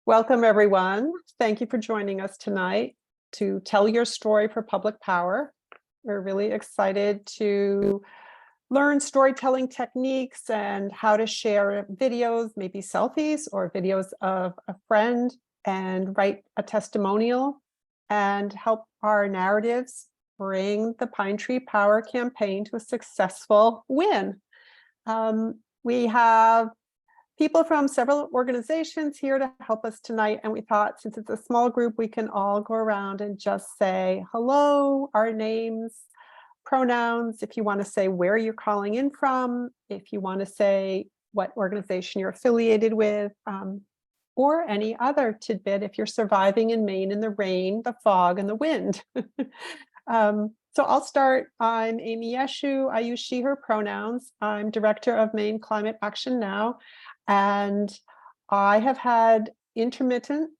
Welcome, everyone. Thank you for joining us tonight to tell your story for public power. We're really excited to learn storytelling techniques and how to share videos, maybe selfies or videos of a friend, and write a testimonial and help our narratives bring the Pine Tree Power campaign to a successful win. We have people from several organizations here to help us tonight, and we thought since it's a small group, we can all go around and just say hello, our names, pronouns, if you want to say where you're calling in from, if you want to say what organization you're affiliated with, or any other tidbit if you're surviving in Maine in the rain, the fog, and the wind. So I'll start. I'm Amy Yeshu. I use she, her pronouns. I'm director of Maine Climate Action Now, and I have had intermittent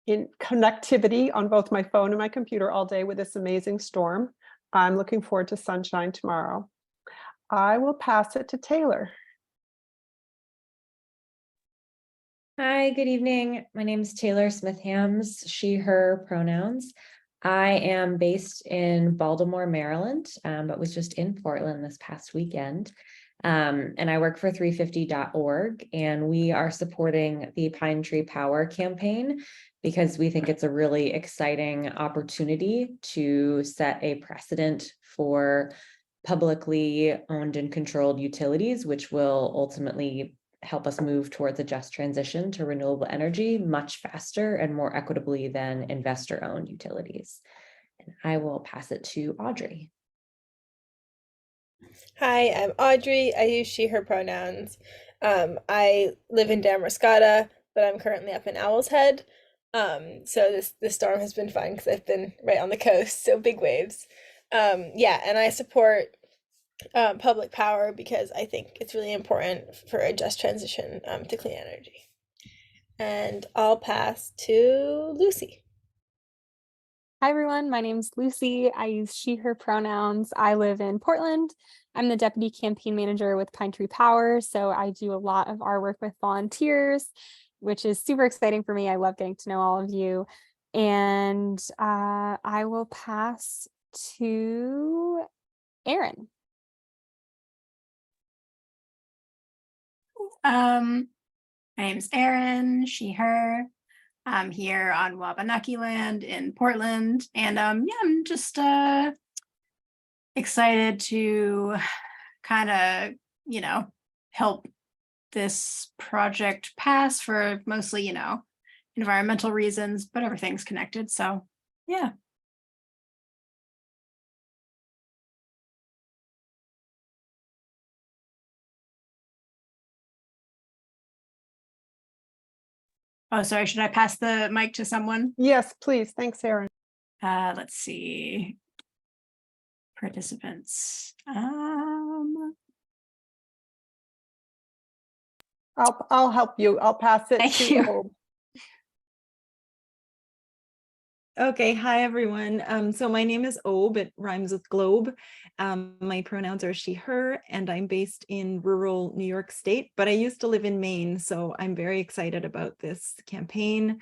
connectivity on both my phone and my computer all day with this amazing storm. I'm looking forward to sunshine tomorrow. I will pass it to Taylor. Hi, good evening. My name is Taylor Smith-Hams, she, her pronouns. I am based in Baltimore, Maryland, but was just in Portland this past weekend. And I work for 350.org, and we are supporting the Pine Tree Power campaign because we think it's a really exciting opportunity to set a precedent for publicly owned and controlled utilities, which will ultimately help us move towards a just transition to renewable energy much faster and more equitably than investor-owned utilities. And I will pass it to Audrey. Hi, I'm Audrey. I use she, her pronouns. I live in Damariscotta, but I'm currently up in Owl's Head. So this storm has been fun because I've been right on the coast, so big waves. Yeah, and I support public power because I think it's really important for a just transition to clean energy. And I'll pass to Lucy. Hi, everyone. My name's Lucy. I use she, her pronouns. I live in Portland. I'm the deputy campaign manager with Pine Tree Power, so I do a lot of our work with volunteers, which is super exciting for me. I love getting to know all of you. And I will pass to Erin. My name's Erin, she, her. I'm here on Wabanaki land in Portland, and yeah, I'm just excited to kind of, help this project pass for mostly, environmental reasons, but everything's connected. So yeah. Oh, sorry, should I pass the mic to someone? Yes, please. Thanks, Erin. Let's see. Participants. I'll help you. I'll pass it Thank to you. Obe. Okay, hi everyone. So my name is Obe, it rhymes with globe. My pronouns are she, her, and I'm based in rural New York State, but I used to live in Maine, so I'm very excited about this campaign.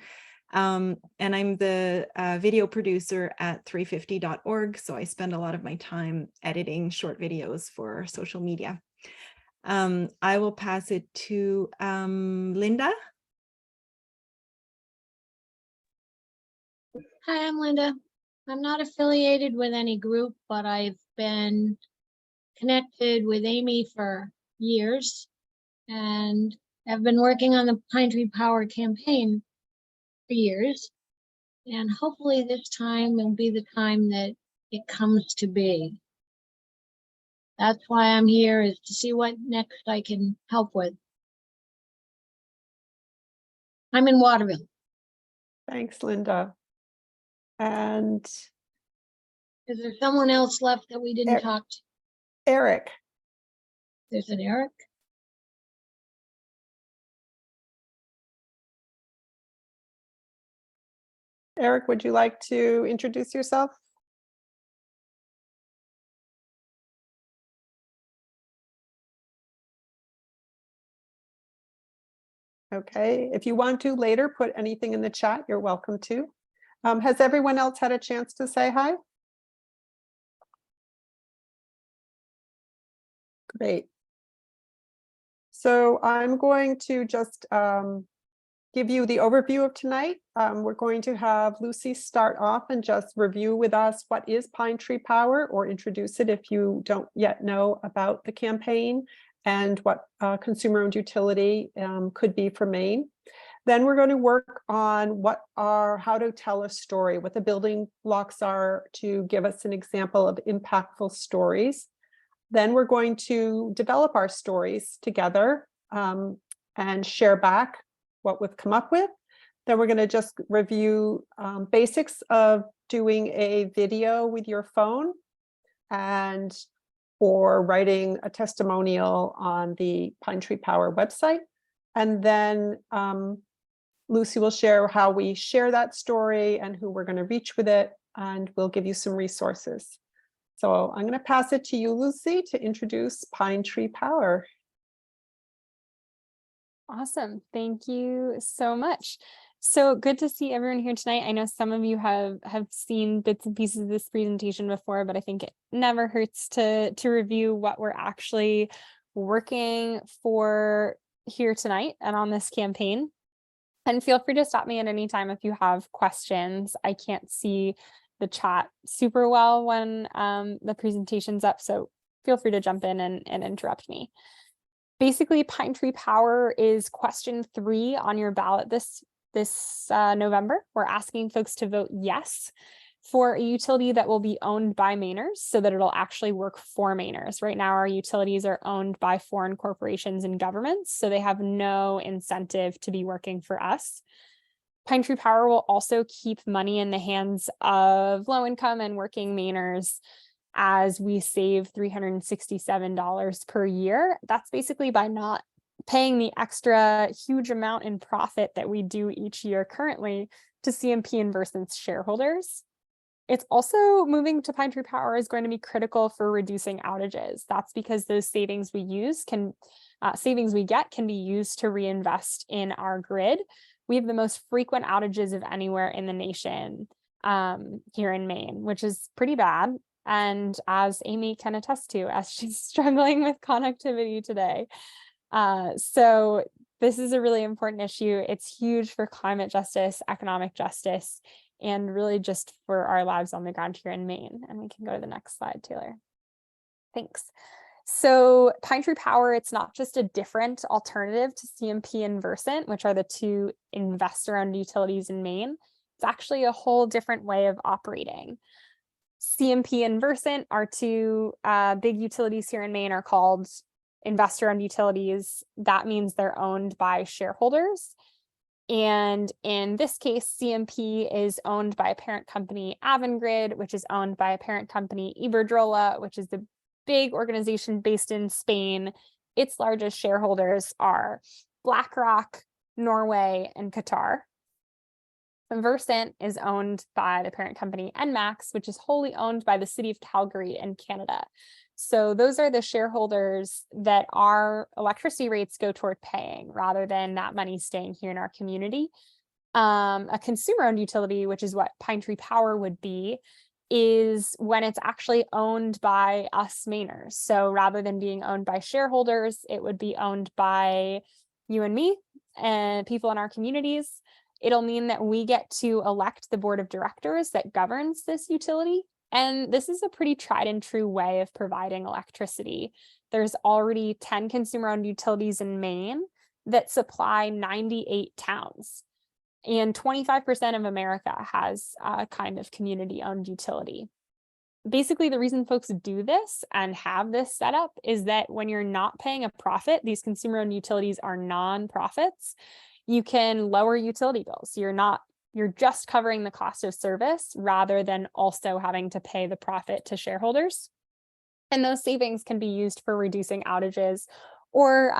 And I'm the video producer at 350.org, so I spend a lot of my time editing short videos for social media. I will pass it to Linda. Hi, I'm Linda. I'm not affiliated with any group, but I've been connected with Amy for years and have been working on the Pine Tree Power campaign for years. And hopefully this time will be the time that it comes to be. That's why I'm here, is to see what next I can help with. I'm in Waterville. Thanks, Linda. And Is there someone else left that we didn't talk to? Eric. There's an Eric. Eric, would you like to introduce yourself? Okay, if you want to later put anything in the chat, you're welcome to. Has everyone else had a chance to say hi? Great. So I'm going to just give you the overview of tonight. We're going to have Lucy start off and just review with us what is Pine Tree Power, or introduce it if you don't yet know about the campaign and what consumer-owned utility could be for Maine. Then we're going to work on how to tell a story, what the building blocks are to give us an example of impactful stories. Then we're going to develop our stories together and share back what we've come up with. Then we're going to just review basics of doing a video with your phone or writing a testimonial on the Pine Tree Power website. And then Lucy will share how we share that story and who we're going to reach with it, and we'll give you some resources. So I'm going to pass it to you, Lucy, to introduce Pine Tree Power. Awesome. Thank you so much. So good to see everyone here tonight. I know some of you have seen bits and pieces of this presentation before, but I think it never hurts to review what we're actually working for here tonight and on this campaign. And feel free to stop me at any time if you have questions. I can't see the chat super well when the presentation's up, so feel free to jump in and interrupt me. Basically, Pine Tree Power is question 3 on your ballot this November. We're asking folks to vote yes for a utility that will be owned by Mainers so that it'll actually work for Mainers. Right now, our utilities are owned by foreign corporations and governments, so they have no incentive to be working for us. Pine Tree Power will also keep money in the hands of low-income and working Mainers as we save $367 per year. That's basically by not paying the extra huge amount in profit that we do each year currently to CMP and Versant's shareholders. It's also moving to Pine Tree Power is going to be critical for reducing outages. That's because those savings we get can be used to reinvest in our grid. We have the most frequent outages of anywhere in the nation here in Maine, which is pretty bad. And as Amy can attest to, as she's struggling with connectivity today. So this is a really important issue. It's huge for climate justice, economic justice, and really just for our lives on the ground here in Maine. And we can go to the next slide, Taylor. Thanks. So Pine Tree Power, it's not just a different alternative to CMP and Versant, which are the two investor-owned utilities in Maine. It's actually a whole different way of operating. CMP and Versant are two big utilities here in Maine, are called investor-owned utilities. That means they're owned by shareholders. And in this case, CMP is owned by a parent company, Avangrid, which is owned by a parent company, Iberdrola, which is the big organization based in Spain. Its largest shareholders are BlackRock, Norway, and Qatar. Versant is owned by the parent company ENMAX, which is wholly owned by the city of Calgary in Canada. So those are the shareholders that our electricity rates go toward paying, rather than that money staying here in our community. A consumer-owned utility, which is what Pine Tree Power would be, is when it's actually owned by us Mainers. So rather than being owned by shareholders, it would be owned by you and me and people in our communities. It'll mean that we get to elect the board of directors that governs this utility. And this is a pretty tried and true way of providing electricity. There's already 10 consumer-owned utilities in Maine that supply 98 towns. And 25% of America has a kind of community-owned utility. Basically, the reason folks do this and have this set up is that when you're not paying a profit, these consumer-owned utilities are non-profits, you can lower utility bills. You're just covering the cost of service rather than also having to pay the profit to shareholders. And those savings can be used for reducing outages or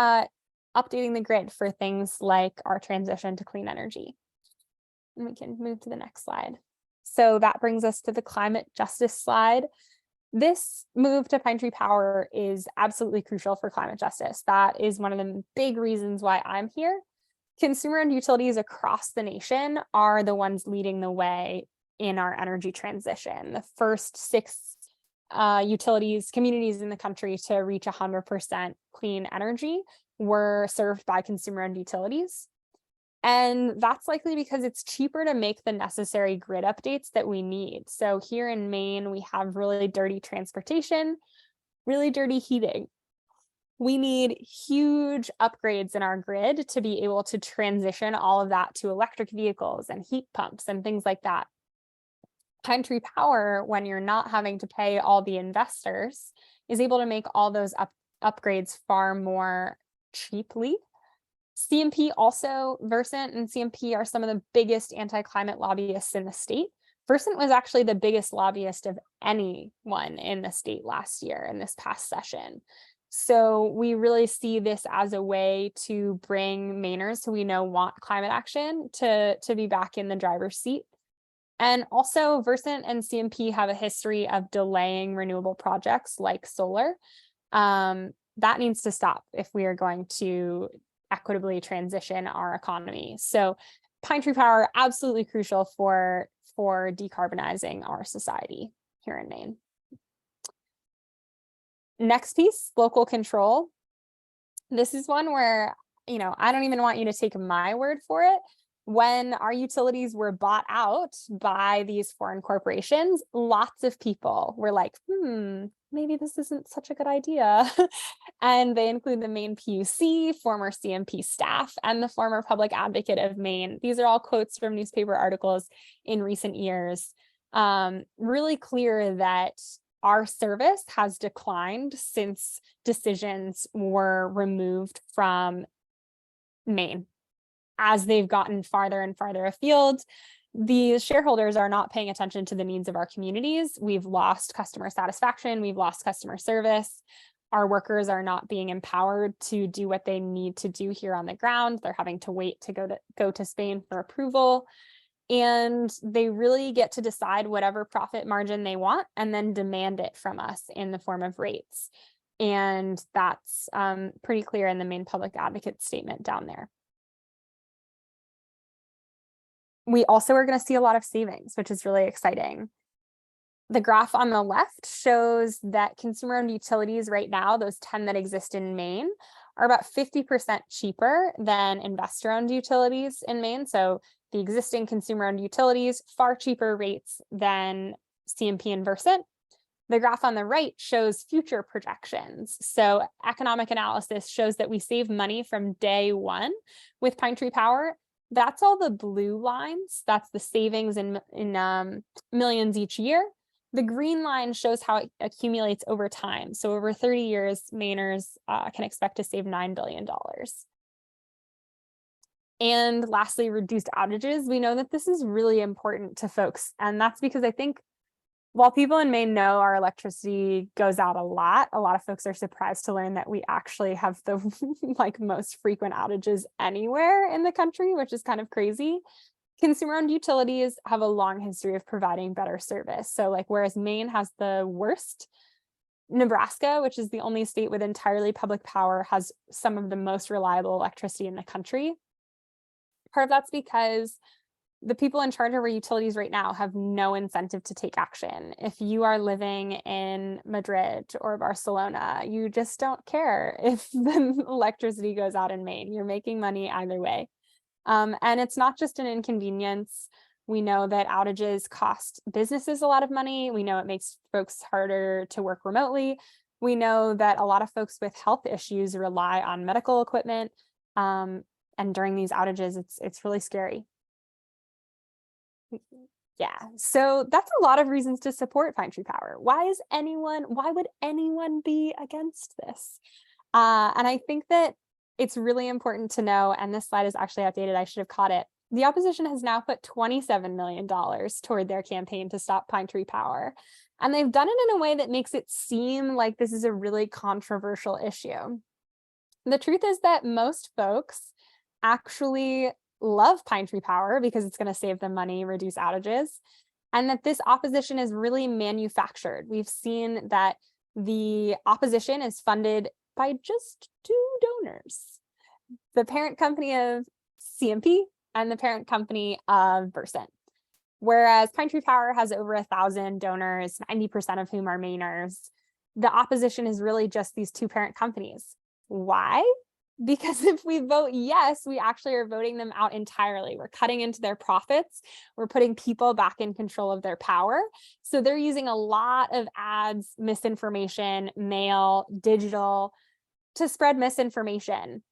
updating the grid for things like our transition to clean energy. And we can move to the next slide. So that brings us to the climate justice slide. This move to Pine Tree Power is absolutely crucial for climate justice. That is one of the big reasons why I'm here. consumer-owned utilities across the nation are the ones leading the way in our energy transition. The first 6 communities in the country to reach 100% clean energy were served by consumer-owned utilities. And that's likely because it's cheaper to make the necessary grid updates that we need. So here in Maine, we have really dirty transportation, really dirty heating. We need huge upgrades in our grid to be able to transition all of that to electric vehicles and heat pumps and things like that. Pine Tree Power, when you're not having to pay all the investors, is able to make all those upgrades far more cheaply. CMP also, Versant and CMP are some of the biggest anti-climate lobbyists in the state. Versant was actually the biggest lobbyist of anyone in the state last year in this past session. So we really see this as a way to bring Mainers who we know want climate action to be back in the driver's seat. And also Versant and CMP have a history of delaying renewable projects like solar. That needs to stop if we are going to equitably transition our economy. So Pine Tree Power, absolutely crucial for decarbonizing our society here in Maine. Next piece, local control. This is one where, I don't even want you to take my word for it. When our utilities were bought out by these foreign corporations, lots of people were like, maybe this isn't such a good idea. And they include the Maine PUC, former CMP staff, and the former public advocate of Maine. These are all quotes from newspaper articles in recent years. Really clear that our service has declined since decisions were removed from Maine. As they've gotten farther and farther afield, the shareholders are not paying attention to the needs of our communities. We've lost customer satisfaction. We've lost customer service. Our workers are not being empowered to do what they need to do here on the ground. They're having to wait to go to Spain for approval. And they really get to decide whatever profit margin they want and then demand it from us in the form of rates. And that's pretty clear in the Maine Public Advocate statement down there. We also are going to see a lot of savings, which is really exciting. The graph on the left shows that consumer-owned utilities right now, those 10 that exist in Maine, are about 50% cheaper than investor-owned utilities in Maine. So the existing consumer-owned utilities, far cheaper rates than CMP and Versant. The graph on the right shows future projections. So economic analysis shows that we save money from day one with Pine Tree Power. That's all the blue lines. That's the savings in millions each year. The green line shows how it accumulates over time. So over 30 years, Mainers can expect to save $9 billion. And lastly, reduced outages. We know that this is really important to folks. And that's because I think while people in Maine know our electricity goes out a lot of folks are surprised to learn that we actually have the most frequent outages anywhere in the country, which is kind of crazy. Consumer-owned utilities have a long history of providing better service. So whereas Maine has the worst, Nebraska, which is the only state with entirely public power, has some of the most reliable electricity in the country. Part of that's because the people in charge of our utilities right now have no incentive to take action. If you are living in Madrid or Barcelona, you just don't care if the electricity goes out in Maine. You're making money either way. And it's not just an inconvenience. We know that outages cost businesses a lot of money. We know it makes folks harder to work remotely. We know that a lot of folks with health issues rely on medical equipment. And during these outages, it's really scary. Yeah, so that's a lot of reasons to support Pine Tree Power. Why would anyone be against this? And I think that it's really important to know, and this slide is actually outdated, I should have caught it. The opposition has now put $27 million toward their campaign to stop Pine Tree Power. And they've done it in a way that makes it seem like this is a really controversial issue. The truth is that most folks actually love Pine Tree Power because it's going to save them money, reduce outages, and that this opposition is really manufactured. We've seen that the opposition is funded by just 2 donors. The parent company of CMP and the parent company of Versant. Whereas Pine Tree Power has over 1,000 donors, 90% of whom are Mainers, the opposition is really just these two parent companies. Why? Because if we vote yes, we actually are voting them out entirely. We're cutting into their profits. We're putting people back in control of their power. So they're using a lot of ads, misinformation, mail, digital to spread misinformation.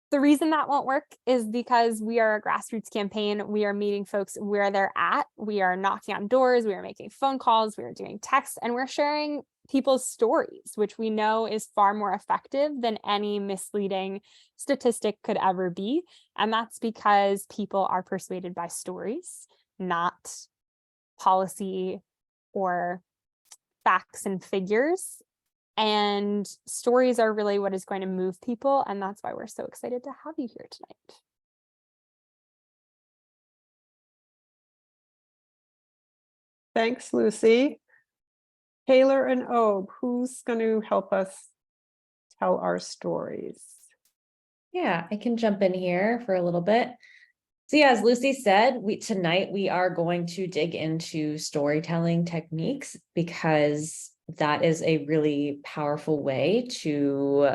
The reason that won't work is because we are a grassroots campaign. We are meeting folks where they're at. We are knocking on doors. We are making phone calls. We are doing texts, and we're sharing people's stories, which we know is far more effective than any misleading statistic could ever be. And that's because people are persuaded by stories, not policy or facts and figures. And stories are really what is going to move people. And that's why we're so excited to have you here tonight. Thanks, Lucy. Taylor and Obe, who's going to help us tell our stories? Yeah, I can jump in here for a little bit. So yeah, as Lucy said, tonight we are going to dig into storytelling techniques, because that is a really powerful way to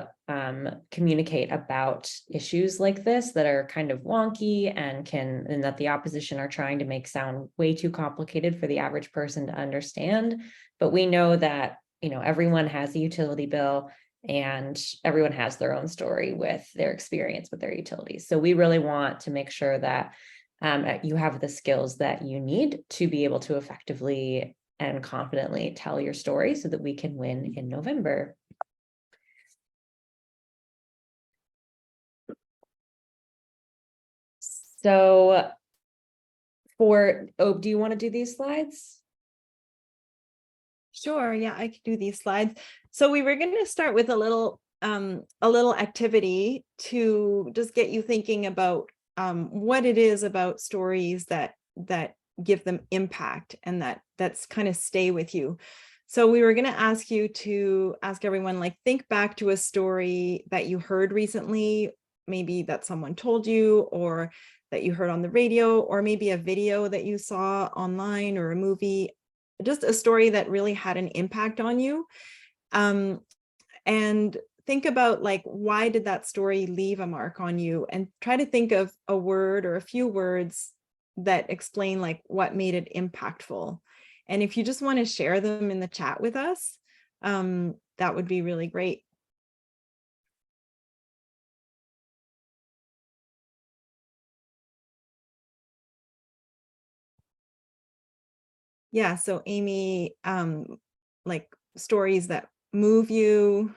communicate about issues like this that are kind of wonky and that the opposition are trying to make sound way too complicated for the average person to understand. But we know that, everyone has a utility bill and everyone has their own story with their experience with their utilities. So we really want to make sure that you have the skills that you need to be able to effectively and confidently tell your story so that we can win in November. So do you want to do these slides? Sure, yeah, I could do these slides. So we were going to start with a little activity to just get you thinking about what it is about stories that give them impact and that's kind of stay with you. So we were going to ask you to ask everyone, like, think back to a story that you heard recently, maybe that someone told you, or that you heard on the radio, or maybe a video that you saw online, or a movie, just a story that really had an impact on you. And think about, like, why did that story leave a mark on you, and try to think of a word or a few words that explain, like, what made it impactful. And if you just want to share them in the chat with us, that would be really great. Yeah, so Amy, like stories that move you,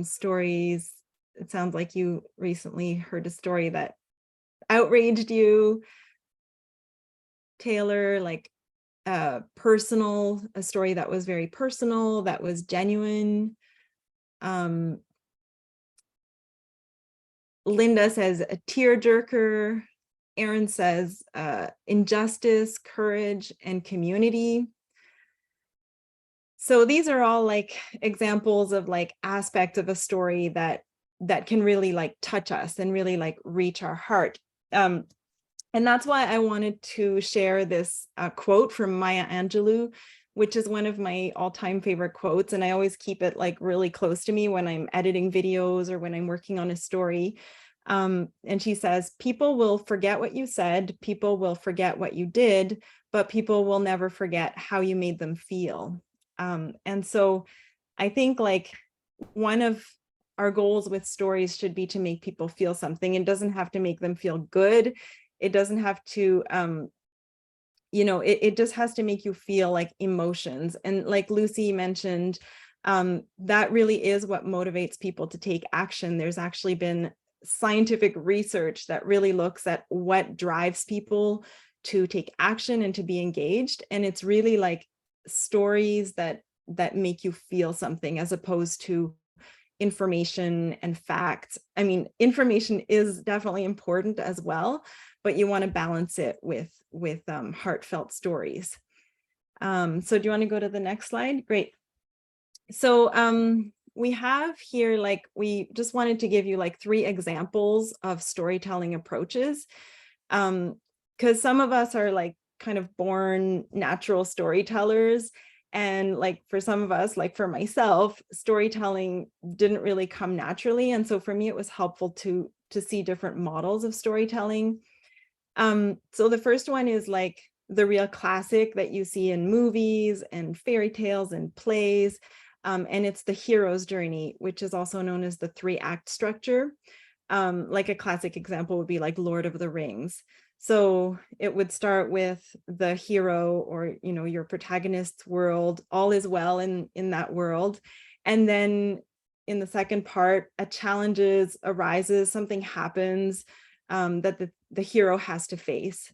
stories, it sounds like you recently heard a story that outraged you. Taylor, like personal, a story that was very personal, that was genuine. Linda says a tearjerker. Erin says injustice, courage, and community. So these are all like examples of like aspects of a story that can really like touch us and really like reach our heart. And that's why I wanted to share this quote from Maya Angelou, which is one of my all-time favorite quotes. And I always keep it like really close to me when I'm editing videos or when I'm working on a story. And she says, people will forget what you said, people will forget what you did, but people will never forget how you made them feel. And so I think like one of our goals with stories should be to make people feel something. It doesn't have to make them feel good. It doesn't have to, it just has to make you feel like emotions. And like Lucy mentioned, that really is what motivates people to take action. There's actually been scientific research that really looks at what drives people to take action and to be engaged. And it's really like stories that make you feel something, as opposed to information and facts. I mean, information is definitely important as well, but you want to balance it with heartfelt stories. So do you want to go to the next slide? Great. So we have here, like, we just wanted to give you like 3 examples of storytelling approaches. Because some of us are like kind of born natural storytellers. And like for some of us, like for myself, storytelling didn't really come naturally. And so for me, it was helpful to see different models of storytelling. So the first one is like the real classic that you see in movies and fairy tales and plays. And it's the hero's journey, which is also known as the 3-act structure. Like a classic example would be like Lord of the Rings. So it would start with the hero, or, you know, your protagonist's world, all is well in that world. And then in the second part, a challenge arises, something happens that the hero has to face.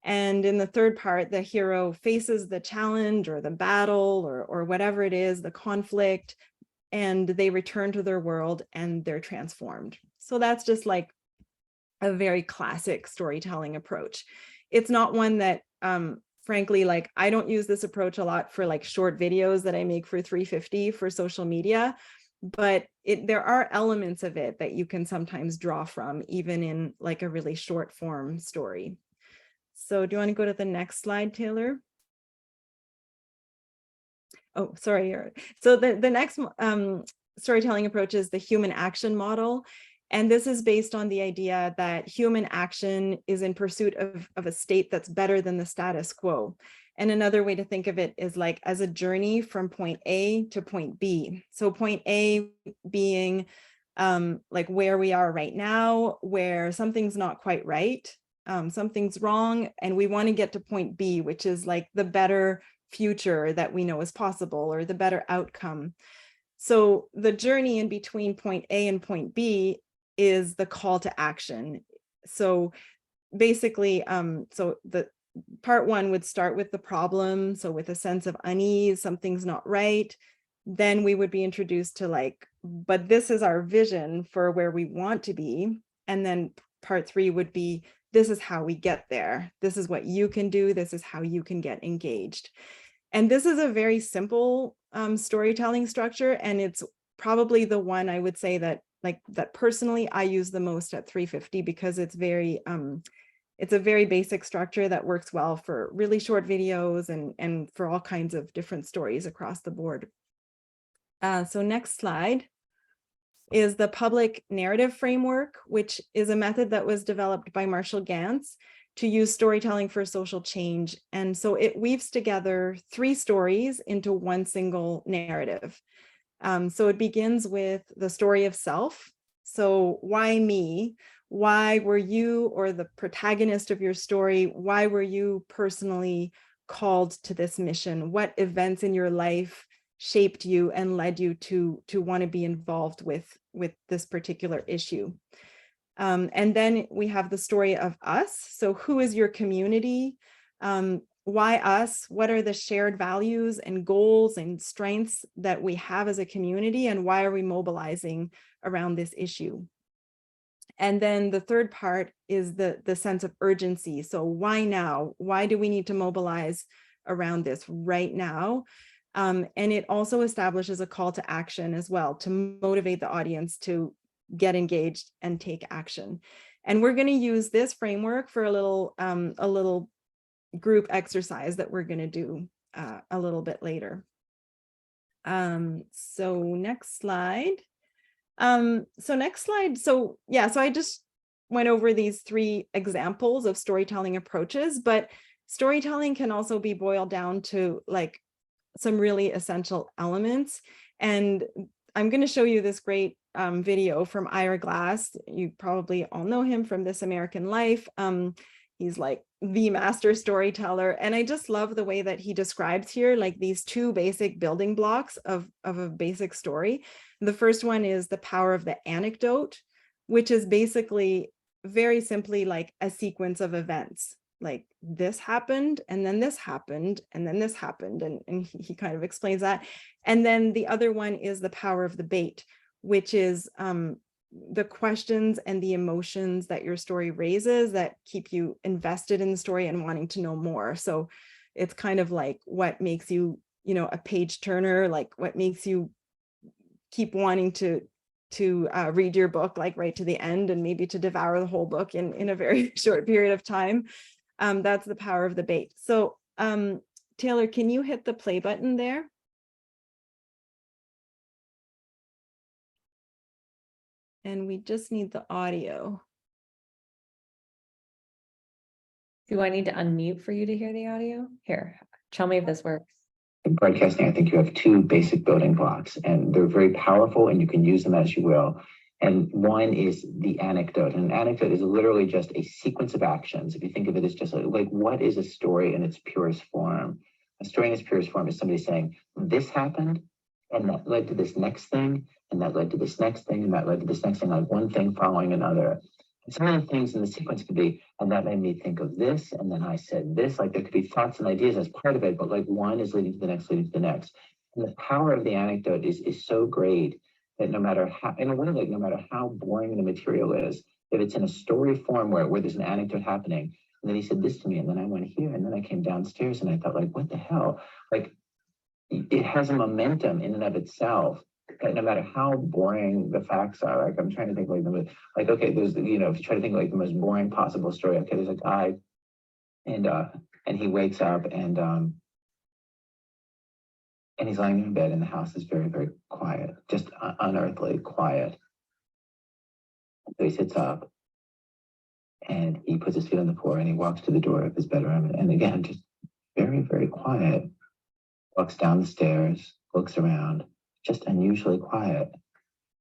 And in the third part, the hero faces the challenge or the battle or whatever it is, the conflict, and they return to their world and they're transformed. So that's just like a very classic storytelling approach. It's not one that, frankly, like I don't use this approach a lot for like short videos that I make for 350 for social media, but there are elements of it that you can sometimes draw from, even in like a really short form story. So do you want to go to the next slide, Taylor? Oh, sorry. So the next storytelling approach is the human action model. And this is based on the idea that human action is in pursuit of a state that's better than the status quo. And another way to think of it is like as a journey from point A to point B. So point A being like where we are right now, where something's not quite right, something's wrong, and we want to get to point B, which is like the better future that we know is possible, or the better outcome. So the journey in between point A and point B is the call to action. So basically, so the part 1 would start with the problem. So with a sense of unease, something's not right. Then we would be introduced to like, but this is our vision for where we want to be. And then part 3 would be, this is how we get there. This is what you can do. This is how you can get engaged. And this is a very simple storytelling structure. And it's probably the one I would say that personally I use the most at 350, because it's a very basic structure that works well for really short videos and for all kinds of different stories across the board. So next slide is the public narrative framework, which is a method that was developed by Marshall Gantz to use storytelling for social change. And so it weaves together 3 stories into one single narrative. So it begins with the story of self. So why me? Why were you, or the protagonist of your story, why were you personally called to this mission? What events in your life shaped you and led you to want to be involved with this particular issue? And then we have the story of us. So who is your community? Why us? What are the shared values and goals and strengths that we have as a community? And why are we mobilizing around this issue? And then the third part is the sense of urgency. So why now? Why do we need to mobilize around this right now? And it also establishes a call to action as well, to motivate the audience to get engaged and take action. And we're going to use this framework for a little group exercise that we're going to do a little bit later. So next slide. So yeah, so I just went over these 3 examples of storytelling approaches, but storytelling can also be boiled down to like some really essential elements. And I'm going to show you this great video from Ira Glass. You probably all know him from This American Life. He's like the master storyteller. And I just love the way that he describes here, like these 2 basic building blocks of a basic story. The first one is the power of the anecdote, which is basically very simply like a sequence of events. Like this happened, and then this happened, and then this happened. And he kind of explains that. And then the other one is the power of the bait, which is the questions and the emotions that your story raises that keep you invested in the story and wanting to know more. So it's kind of like what makes you, a page turner, like what makes you keep wanting to read your book like right to the end, and maybe to devour the whole book in a very short period of time. That's the power of the bait. So Taylor, can you hit the play button there? And we just need the audio. Do I need to unmute for you to hear the audio? Here, tell me if this works. In broadcasting, I think you have two basic building blocks, and they're very powerful, and you can use them as you will. And one is the anecdote. And an anecdote is literally just a sequence of actions. If you think of it as just like what is a story in its purest form? A story in its purest form is somebody saying, this happened, and that led to this next thing, and that led to this next thing, and that led to this next thing, like one thing following another. And some of the things in the sequence could be, and that made me think of this, and then I said this, like there could be thoughts and ideas as part of it, but like one is leading to the next, leading to the next. And the power of the anecdote is so great that no matter how, in a way, like no matter how boring the material is, if it's in a story form where there's an anecdote happening, and then he said this to me, and then I went here, and then I came downstairs, and I thought, like, what the hell? Like, it has a momentum in and of itself that no matter how boring the facts are, like I'm trying to think like okay, there's, you know, if you try to think like the most boring possible story, okay, there's a guy and he wakes up and he's lying in bed and the house is very, very quiet, just unearthly quiet. So he sits up and he puts his feet on the floor and he walks to the door of his bedroom, and again, just very, very quiet. Walks down the stairs, looks around, just unusually quiet.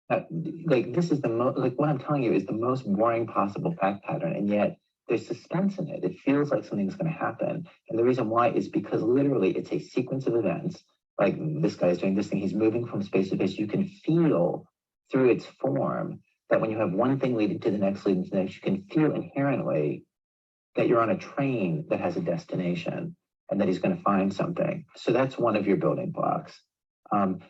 Like this is the most, like what I'm telling you is the most boring possible fact pattern, and yet there's suspense in it. It feels like something's going to happen, and the reason why is because literally it's a sequence of events. Like this guy's doing this thing, he's moving from space to space. You can feel through its form that when you have one thing leading to the next, leading to the next, you can feel inherently that you're on a train that has a destination and that he's going to find something. So that's one of your building blocks.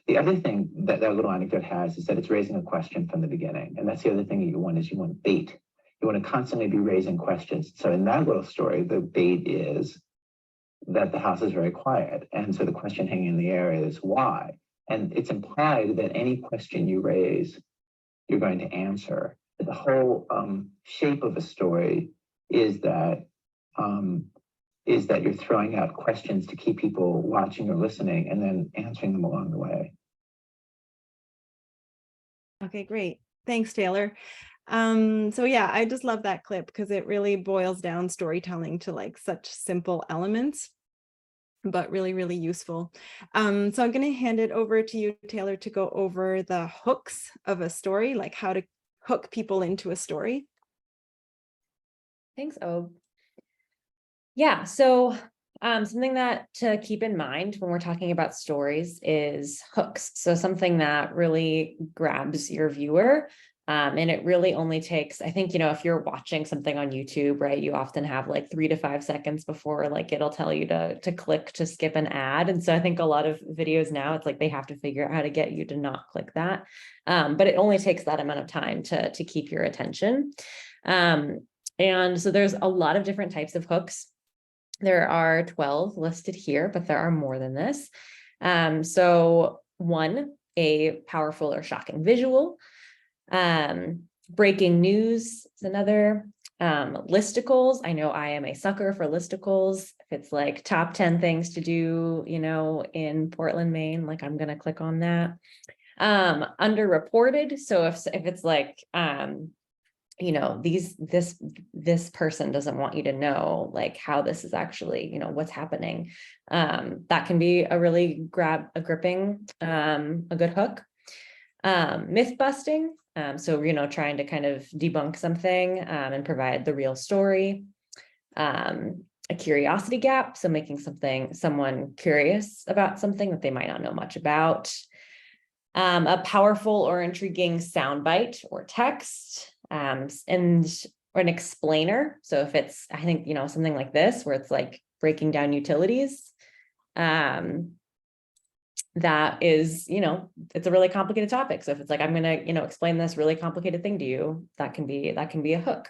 The other thing that little anecdote has is that it's raising a question from the beginning. And that's the other thing that you want is you want bait. You want to constantly be raising questions. So in that little story, the bait is that the house is very quiet. And so the question hanging in the air is why? And it's implied that any question you raise, you're going to answer. The whole shape of a story is that you're throwing out questions to keep people watching or listening and then answering them along the way. Okay, great. Thanks, Taylor. So yeah, I just love that clip because it really boils down storytelling to like such simple elements, but really, really useful. So I'm going to hand it over to you, Taylor, to go over the hooks of a story, like how to hook people into a story. Thanks, Obe. Yeah, so something that to keep in mind when we're talking about stories is hooks. So something that really grabs your viewer. And it really only takes, I think, you know, if you're watching something on YouTube, right, you often have like 3 to 5 seconds before like it'll tell you to click to skip an ad. And so I think a lot of videos now, it's like they have to figure out how to get you to not click that. But it only takes that amount of time to keep your attention. And so there's a lot of different types of hooks. There are 12 listed here, but there are more than this. So one, a powerful or shocking visual. Breaking news is another. Listicles. I know I am a sucker for listicles. If it's like top 10 things to do, you know, in Portland, Maine, like I'm going to click on that. Underreported. So if it's like, you know, this person doesn't want you to know like how this is actually, you know, what's happening. That can be a really gripping, a good hook. Myth busting. So, you know, trying to kind of debunk something and provide the real story. A curiosity gap. So making someone curious about something that they might not know much about. A powerful or intriguing soundbite or text. And or an explainer. So if it's, I think, you know, something like this, where it's like breaking down utilities, that is, you know, it's a really complicated topic. So if it's like, I'm going to, you know, explain this really complicated thing to you, that can be a hook.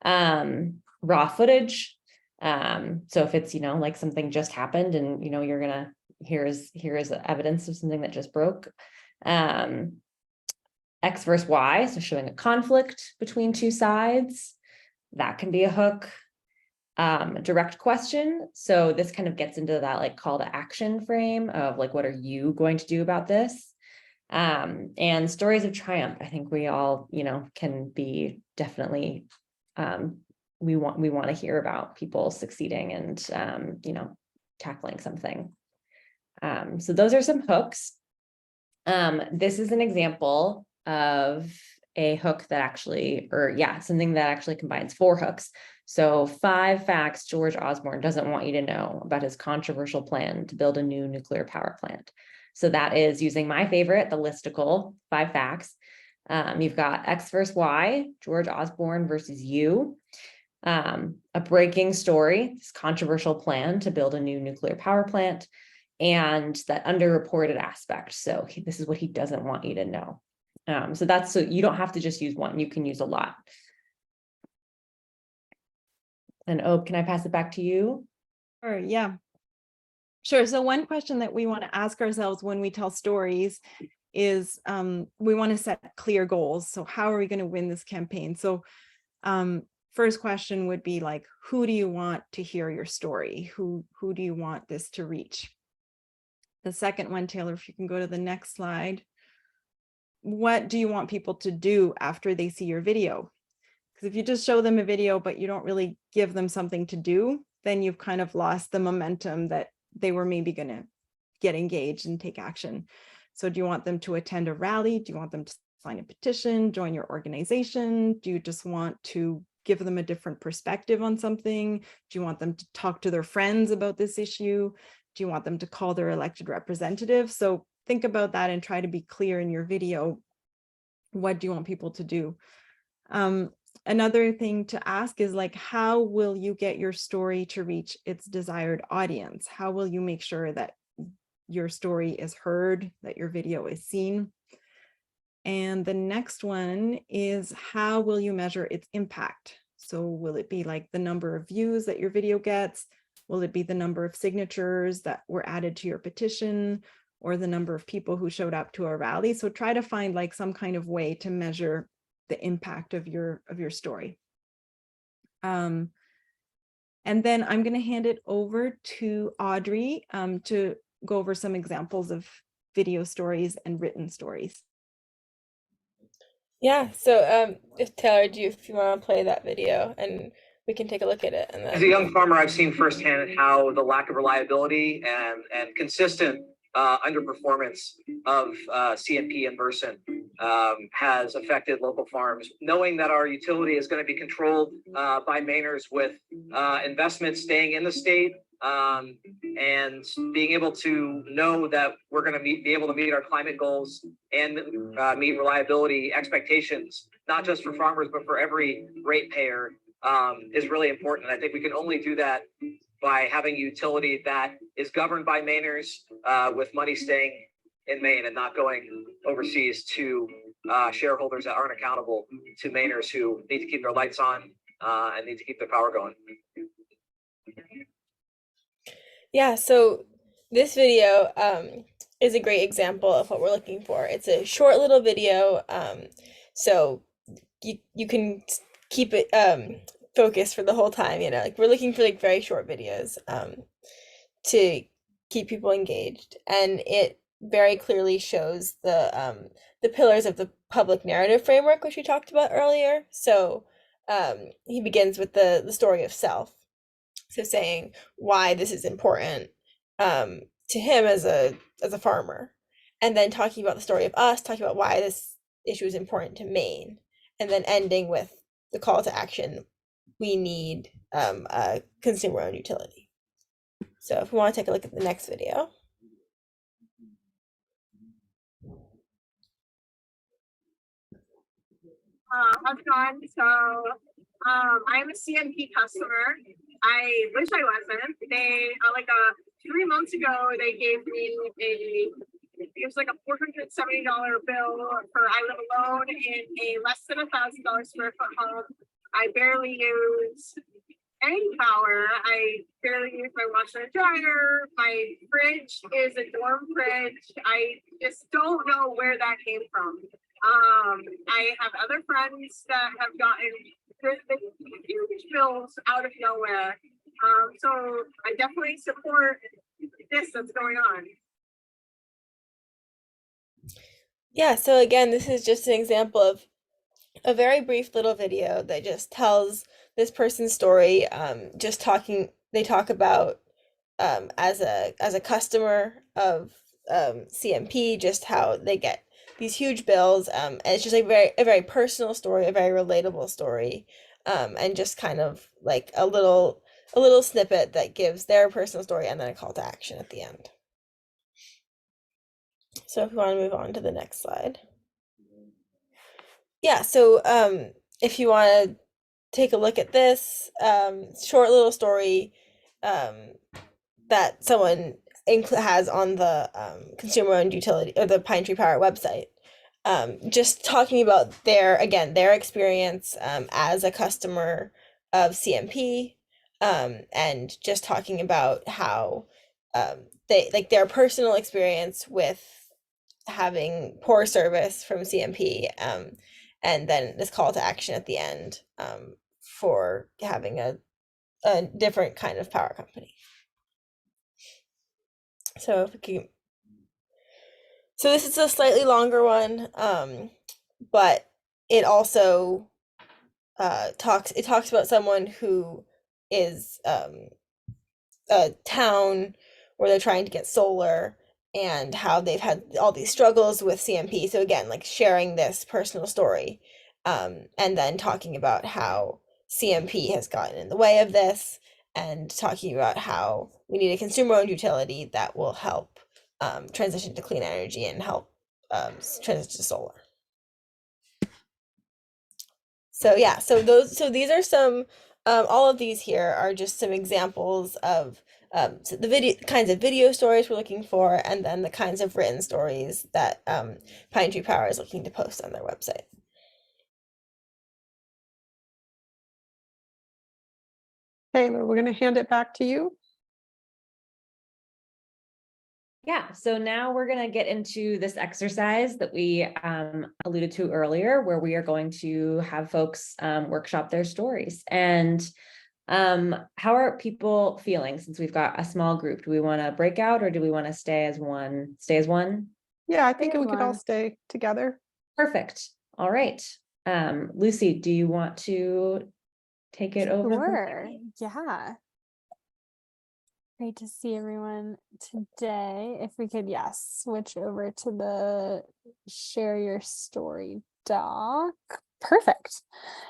Raw footage. So if it's, you know, like something just happened and, you know, you're going to, here's evidence of something that just broke. X versus Y, so showing a conflict between two sides, that can be a hook. Direct question, so this kind of gets into that like call to action frame of like, what are you going to do about this? And stories of triumph, I think we all, can be definitely, we want to hear about people succeeding and, tackling something. So those are some hooks. This is an example of a hook that actually, something that actually combines 4 hooks. So 5 facts George Osborne doesn't want you to know about his controversial plan to build a new nuclear power plant. So that is using my favorite, the listicle, 5 facts. You've got X versus Y, George Osborne versus you. A breaking story, this controversial plan to build a new nuclear power plant, and that underreported aspect. So this is what he doesn't want you to know. So you don't have to just use one, you can use a lot. And can I pass it back to you? Sure, yeah. Sure. So one question that we want to ask ourselves when we tell stories is we want to set clear goals. So how are we going to win this campaign? So first question would be like, who do you want to hear your story? Who do you want this to reach? The second one, Taylor, if you can go to the next slide. What do you want people to do after they see your video? Because if you just show them a video, but you don't really give them something to do, then you've kind of lost the momentum that they were maybe going to get engaged and take action. So do you want them to attend a rally? Do you want them to sign a petition, join your organization? Do you just want to give them a different perspective on something? Do you want them to talk to their friends about this issue? Do you want them to call their elected representative? So think about that and try to be clear in your video. What do you want people to do? Another thing to ask is like, how will you get your story to reach its desired audience? How will you make sure that your story is heard, that your video is seen? And the next one is, how will you measure its impact? So will it be like the number of views that your video gets? Will it be the number of signatures that were added to your petition, or the number of people who showed up to a rally? So try to find like some kind of way to measure the impact of your story. And then I'm going to hand it over to Audrey to go over some examples of video stories and written stories. Yeah, so if Taylor, if you want to play that video and we can take a look at it. And then... As a young farmer, I've seen firsthand how the lack of reliability and consistent underperformance of CNP and Versant has affected local farms. Knowing that our utility is going to be controlled by Mainers with investments staying in the state, and being able to know that we're going to be able to meet our climate goals and meet reliability expectations, not just for farmers, but for every ratepayer, is really important. I think we can only do that by having a utility that is governed by Mainers, with money staying in Maine and not going overseas to shareholders that aren't accountable to Mainers who need to keep their lights on and need to keep their power going. Yeah, so this video is a great example of what we're looking for. It's a short little video, so you can keep it focused for the whole time. Like we're looking for like very short videos to keep people engaged, and it very clearly shows the pillars of the public narrative framework, which we talked about earlier. So he begins with the story of self. So saying why this is important to him as a farmer, and then talking about the story of us, talking about why this issue is important to Maine, and then ending with the call to action. We need a consumer-owned utility. So if we want to take a look at the next video. How's it going? So I'm a CNP customer. I wish I wasn't. They like 3 months ago they gave me it was like a $470 bill for I live alone in a less than $1,000 square foot home. I barely use paying power. I barely use my washer and dryer. My fridge is a dorm fridge. I just don't know where that came from. I have other friends that have gotten the huge bills out of nowhere. So I definitely support this that's going on. Yeah, so again, this is just an example of a very brief little video that just tells this person's story. They talk about as a customer of CMP, just how they get these huge bills. And it's just a very personal story, a very relatable story, and just kind of like a little snippet that gives their personal story and then a call to action at the end. So if we want to move on to the next slide. Yeah, so if you want to take a look at this short little story that someone has on the consumer-owned utility or the Pine Tree Power website, just talking about their experience as a customer of CMP, and just talking about how they like their personal experience with having poor service from CMP, and then this call to action at the end for having a different kind of power company. So if we can, so this is a slightly longer one, but it also talks about someone who is a town where they're trying to get solar and how they've had all these struggles with CMP. So again, like sharing this personal story, and then talking about how CMP has gotten in the way of this, and talking about how we need a consumer-owned utility that will help transition to clean energy and help transition to solar. So yeah, so these are some, all of these here are just some examples of so the kinds of video stories we're looking for, and then the kinds of written stories that Pine Tree Power is looking to post on their website. Taylor, we're going to hand it back to you. Yeah, so now we're going to get into this exercise that we alluded to earlier, where we are going to have folks workshop their stories. And how are people feeling since we've got a small group? Do we want to break out, or do we want to stay as one? Yeah, I think we could all stay together. Perfect. All right. Lucy, do you want to take it over? Sure. Yeah. Great to see everyone today. If we could, yes, switch over to the share your story doc. Perfect.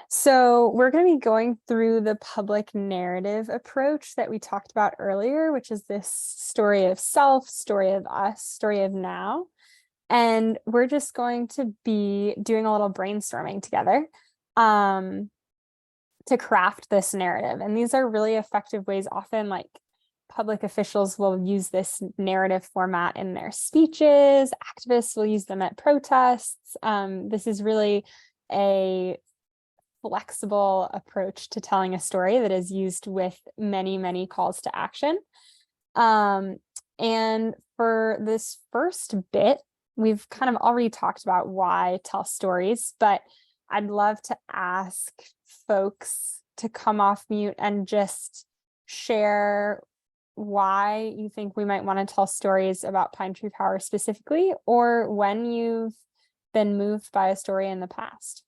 So we're going to be going through the public narrative approach that we talked about earlier, which is this story of self, story of us, story of now. And we're just going to be doing a little brainstorming together to craft this narrative. And these are really effective ways. Often, like, public officials will use this narrative format in their speeches. Activists will use them at protests. This is really a flexible approach to telling a story that is used with many, many calls to action. And for this first bit, we've kind of already talked about why tell stories, but I'd love to ask folks to come off mute and just share why you think we might want to tell stories about Pine Tree Power specifically, or when you've been moved by a story in the past.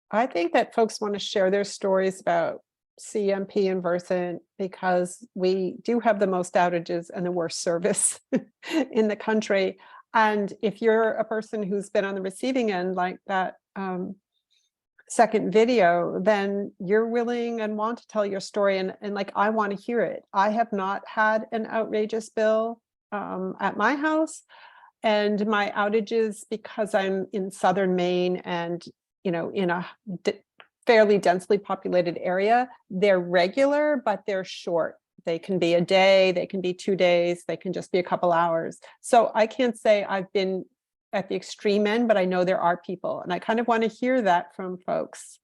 I think that folks want to share their stories about CMP and Versant because we do have the most outages and the worst service in the country. And if you're a person who's been on the receiving end, like that second video, then you're willing and want to tell your story. And like, I want to hear it. I have not had an outrageous bill at my house, and my outages, because I'm in southern Maine and, you know, in a fairly densely populated area, they're regular, but they're short. They can be a day, they can be 2 days, they can just be a couple hours. So I can't say I've been at the extreme end, but I know there are people, and I kind of want to hear that from folks.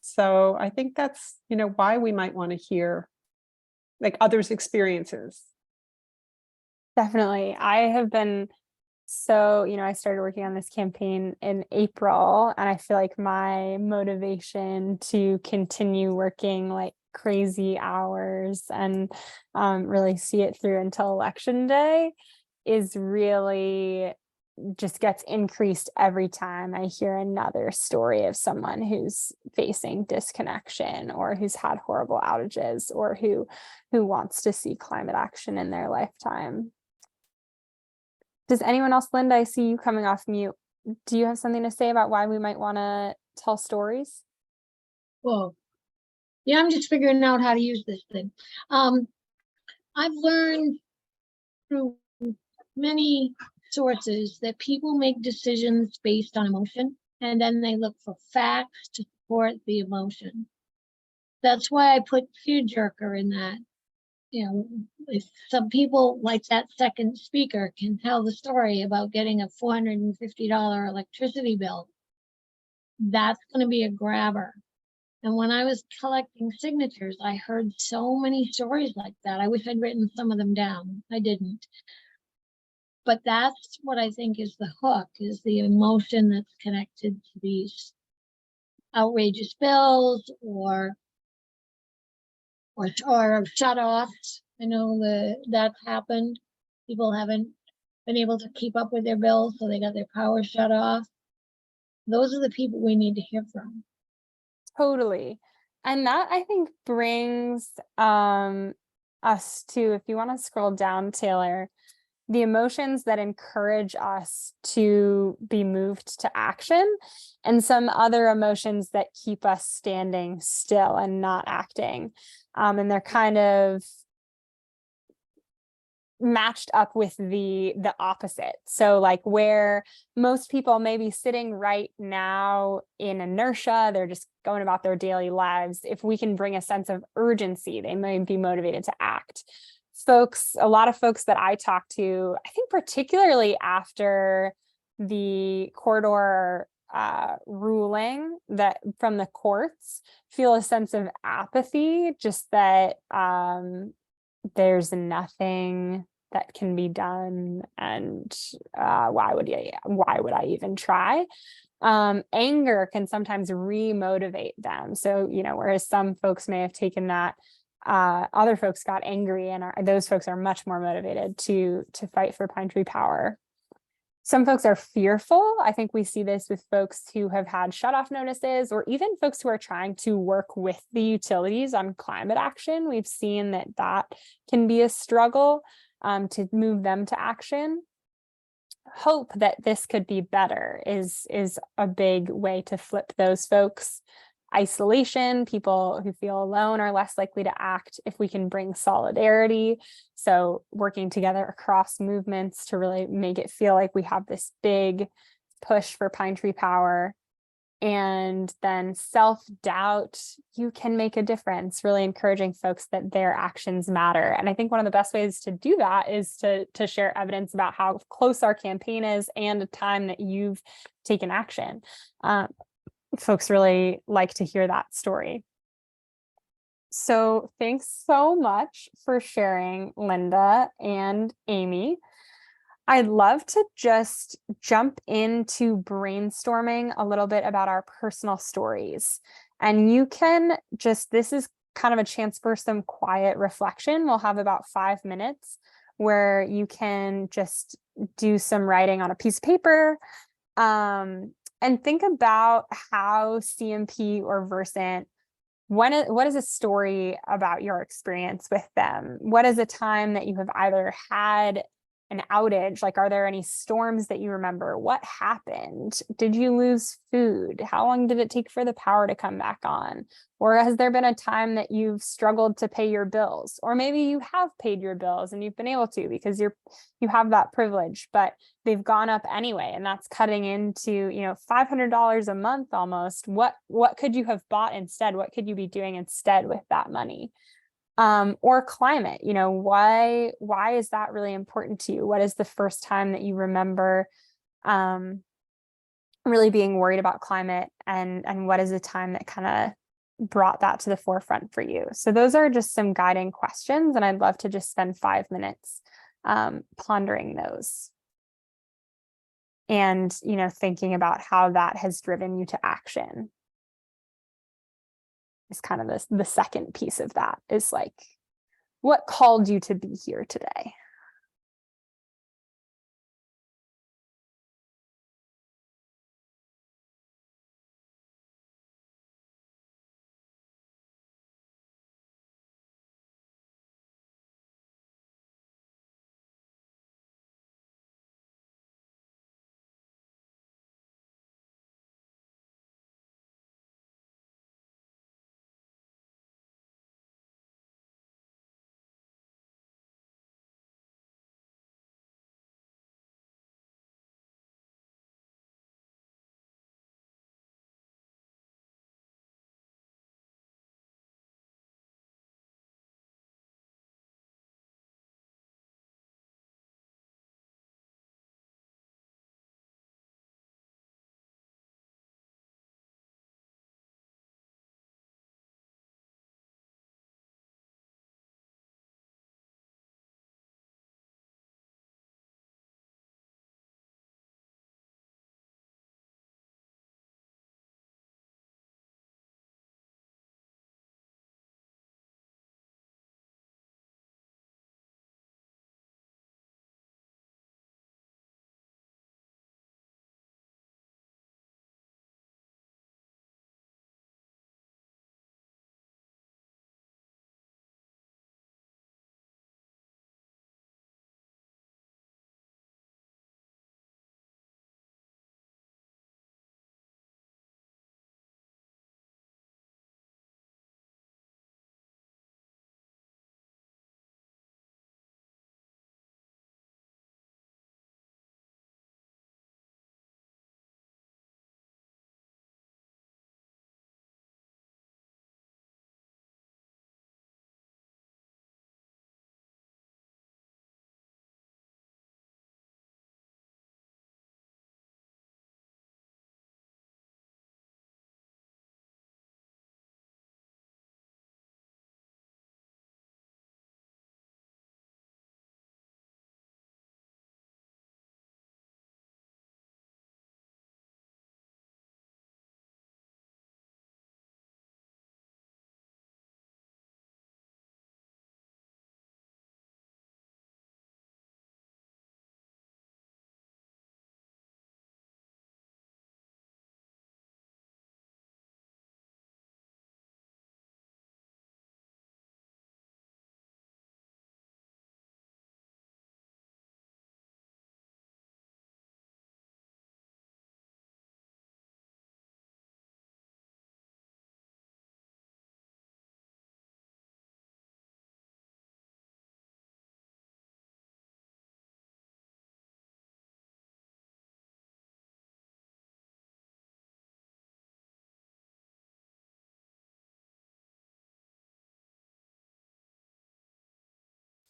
So I think that's, why we might want to hear like others' experiences. Definitely. I have been I started working on this campaign in April, and I feel like my motivation to continue working like crazy hours and really see it through until election day is really just gets increased every time I hear another story of someone who's facing disconnection or who's had horrible outages or who wants to see climate action in their lifetime. Does anyone else, Linda, I see you coming off mute. Do you have something to say about why we might want to tell stories? Well, yeah, I'm just figuring out how to use this thing. I've learned through many sources that people make decisions based on emotion, and then they look for facts to support the emotion. That's why I put tearjerker in that. If some people like that second speaker can tell the story about getting a $450 electricity bill, that's going to be a grabber. And when I was collecting signatures, I heard so many stories like that. I wish I'd written some of them down. I didn't. But that's what I think is the hook, is the emotion that's connected to these outrageous bills or shut-offs. I know that's happened. People haven't been able to keep up with their bills, so they got their power shut off. Those are the people we need to hear from. Totally. And that, I think, brings us to, if you want to scroll down, Taylor, the emotions that encourage us to be moved to action, and some other emotions that keep us standing still and not acting. And they're kind of matched up with the opposite. So like where most people may be sitting right now in inertia, they're just going about their daily lives. If we can bring a sense of urgency, they may be motivated to act. A lot of folks that I talk to, I think particularly after the corridor ruling that from the courts, feel a sense of apathy, just that there's nothing that can be done, and why would I even try? Anger can sometimes re-motivate them. So, whereas some folks may have taken that, other folks got angry, and those folks are much more motivated to fight for Pine Tree Power. Some folks are fearful. I think we see this with folks who have had shutoff notices, or even folks who are trying to work with the utilities on climate action. We've seen that can be a struggle to move them to action. Hope that this could be better is a big way to flip those folks. Isolation, people who feel alone are less likely to act if we can bring solidarity. So working together across movements to really make it feel like we have this big push for Pine Tree Power. And then self-doubt, you can make a difference, really encouraging folks that their actions matter. And I think one of the best ways to do that is to share evidence about how close our campaign is and a time that you've taken action. Folks really like to hear that story. So thanks so much for sharing, Linda and Amy. I'd love to just jump into brainstorming a little bit about our personal stories. And you can this is kind of a chance for some quiet reflection. We'll have about 5 minutes where you can just do some writing on a piece of paper, and think about how CMP or Versant, what is a story about your experience with them? What is a time that you have either had an outage? Like, are there any storms that you remember? What happened? Did you lose food? How long did it take for the power to come back on? Or has there been a time that you've struggled to pay your bills? Or maybe you have paid your bills and you've been able to because you have that privilege, but they've gone up anyway, and that's cutting into $500 a month almost. What could you have bought instead? What could you be doing instead with that money? Or climate, why is that really important to you? What is the first time that you remember really being worried about climate, and what is the time that kind of brought that to the forefront for you? So those are just some guiding questions, and I'd love to just spend 5 minutes pondering those and thinking about how that has driven you to action. Is kind of the second piece of that, is like, what called you to be here today?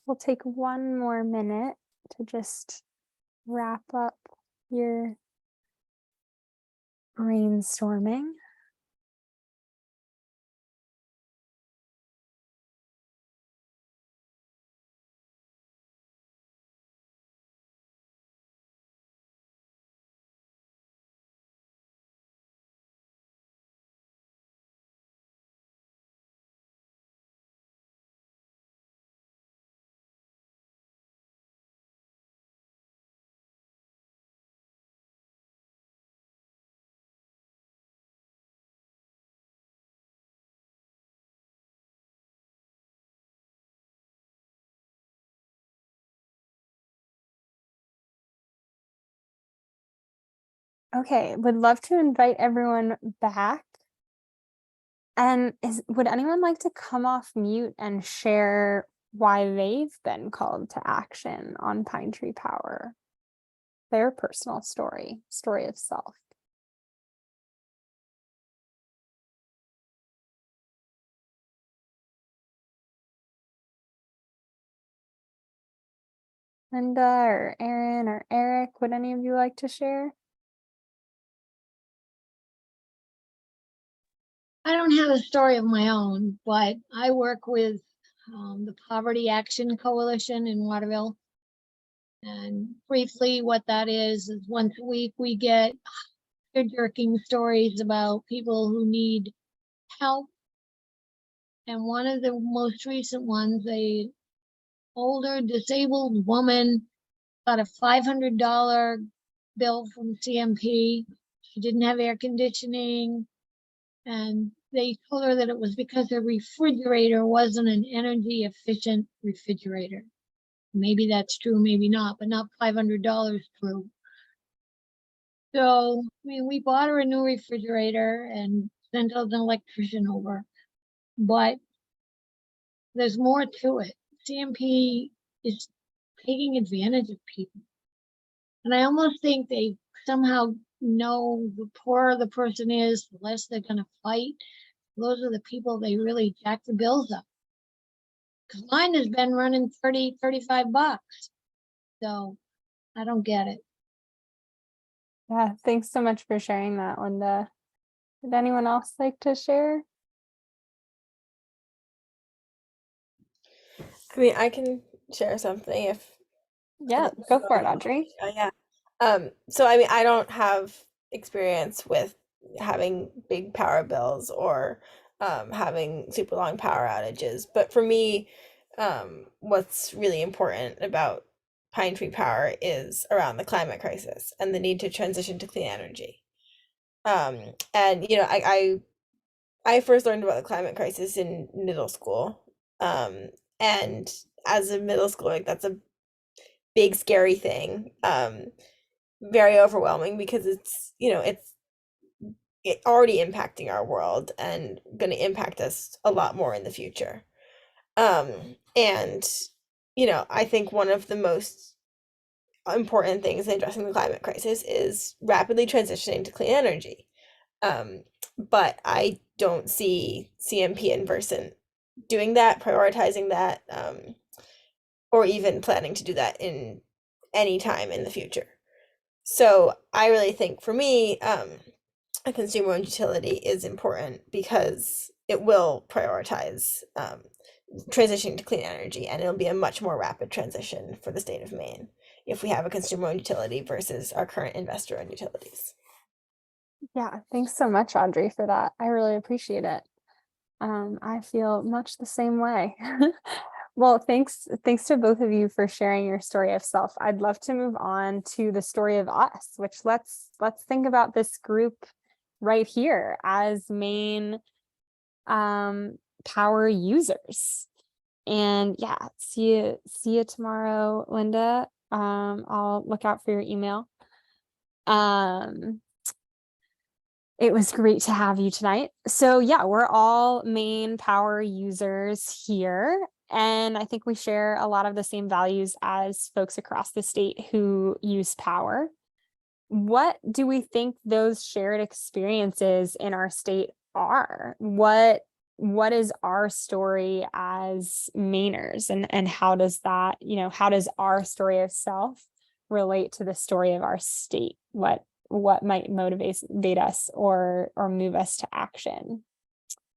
We'll take one more minute to just wrap up your brainstorming. Okay, would love to invite everyone back. And would anyone like to come off mute and share why they've been called to action on Pine Tree Power? Their personal story of self. Linda or Aaron or Eric, would any of you like to share? I don't have a story of my own, but I work with the Poverty Action Coalition in Waterville. And briefly, what that is once a week we get jerking stories about people who need help. And one of the most recent ones, a older disabled woman got a $500 bill from CMP. She didn't have air conditioning, and they told her that it was because her refrigerator wasn't an energy efficient refrigerator. Maybe that's true, maybe not, but not $500 true. So, I mean, we bought her a new refrigerator and sent an electrician over, but there's more to it. CMP is taking advantage of people. And I almost think they somehow know the poorer the person is, the less they're going to fight. Those are the people they really jack the bills up. Because mine has been running 30, 35 bucks. So I don't get it. Yeah, thanks so much for sharing that, Linda. Would anyone else like to share? I mean, I can share something if. Yeah, go for it, Audrey. Yeah. So I mean, I don't have experience with having big power bills or having super long power outages, but for me, what's really important about Pine Tree Power is around the climate crisis and the need to transition to clean energy. And you know, I first learned about the climate crisis in middle school, and as a middle schooler, like, that's a big scary thing. Very overwhelming because it's, you know, it's already impacting our world and going to impact us a lot more in the future. And you know, I think one of the most important things in addressing the climate crisis is rapidly transitioning to clean energy. But I don't see CMP and Versant doing that, prioritizing that, or even planning to do that in any time in the future. So I really think for me, a consumer-owned utility is important because it will prioritize transitioning to clean energy, and it'll be a much more rapid transition for the state of Maine if we have a consumer-owned utility versus our current investor-owned utilities. Yeah, thanks so much, Audrey, for that. I really appreciate it. I feel much the same way. Well, thanks to both of you for sharing your story of self. I'd love to move on to the story of us, which let's think about this group right here as Maine power users. And yeah, see you tomorrow, Linda. I'll look out for your email. It was great to have you tonight. So yeah, we're all Maine power users here. And I think we share a lot of the same values as folks across the state who use power. What do we think those shared experiences in our state are? What is our story as Mainers, and how does that, you know, how does our story of self relate to the story of our state? What might motivate us or move us to action?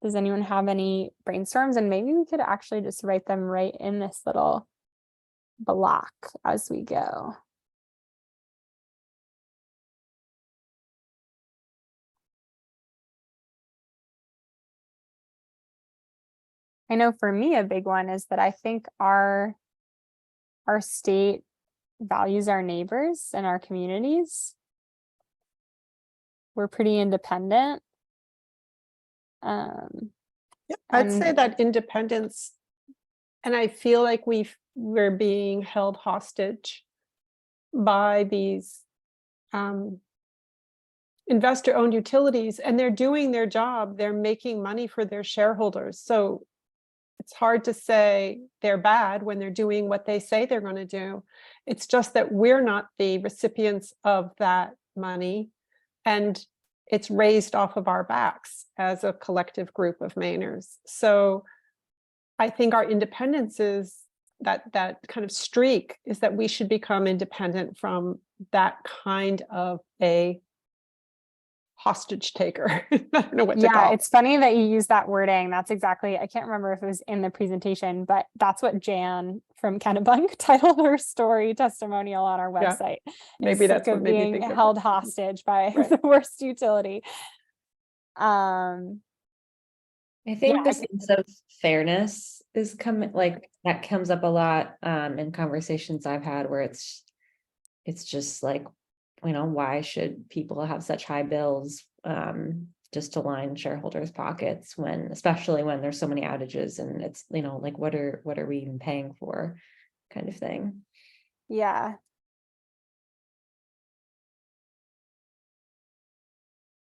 Does anyone have any brainstorms? And maybe we could actually just write them right in this little block as we go. I know for me, a big one is that I think our state values our neighbors and our communities. We're pretty independent. I'd say that independence, and I feel like we're being held hostage by these investor-owned utilities, and they're doing their job. They're making money for their shareholders. So it's hard to say they're bad when they're doing what they say they're going to do. It's just that we're not the recipients of that money, and it's raised off of our backs as a collective group of Mainers. So I think our independence is that kind of streak is that we should become independent from that kind of a hostage taker. I don't know what to Yeah, call it. it's funny that you use that wording. That's exactly, I can't remember if it was in the presentation, but that's what Jan from Kennebunk titled her story testimonial on our Yeah, website. maybe Is that's sick what of made me being think of it. held hostage by Right. the worst utility. I think Yeah, the sense of fairness is coming, like that comes up a lot in conversations I've had where it's just like, why should people have such high bills just to line shareholders' pockets especially when there's so many outages and it's, like what are we even paying for kind of thing. Yeah.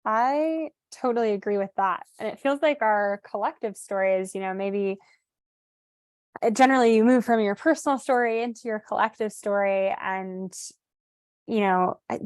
I totally agree with that. And it feels like our collective stories, maybe generally you move from your personal story into your collective story. And,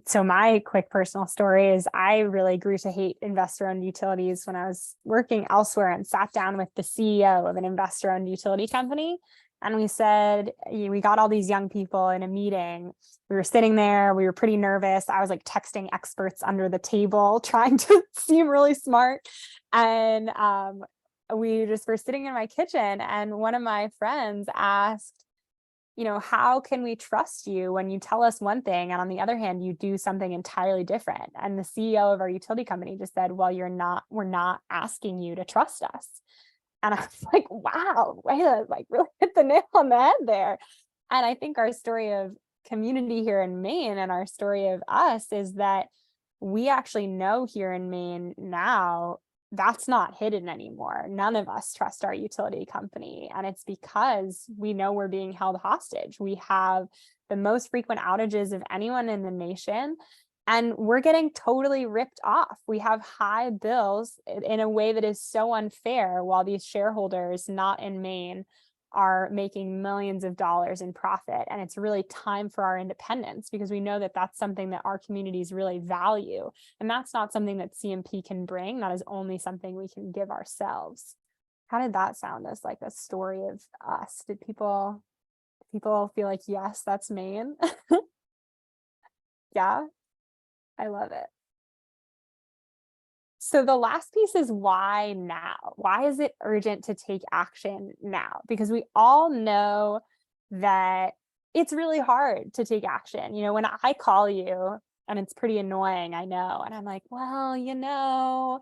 so my quick personal story is I really grew to hate investor-owned utilities when I was working elsewhere and sat down with the CEO of an investor-owned utility company. And we said, we got all these young people in a meeting. We were sitting there, we were pretty nervous. I was like texting experts under the table, trying to seem really smart. And we just were sitting in my kitchen, and one of my friends asked, how can we trust you when you tell us one thing and on the other hand, you do something entirely different? And the CEO of our utility company just said, well, we're not asking you to trust us. And I was like, wow, way to like really hit the nail on the head there. And I think our story of community here in Maine and our story of us is that we actually know here in Maine now that's not hidden anymore. None of us trust our utility company. And it's because we know we're being held hostage. We have the most frequent outages of anyone in the nation, and we're getting totally ripped off. We have high bills in a way that is so unfair, while these shareholders not in Maine are making millions of dollars in profit. And it's really time for our independence, because we know that that's something that our communities really value. And that's not something that CMP can bring. That is only something we can give ourselves. How did that sound as like a story of us? Did people feel like, yes, that's Maine? Yeah, I love it. So the last piece is why now? Why is it urgent to take action now? Because we all know that it's really hard to take action. When I call you and it's pretty annoying, I know, and I'm like, well,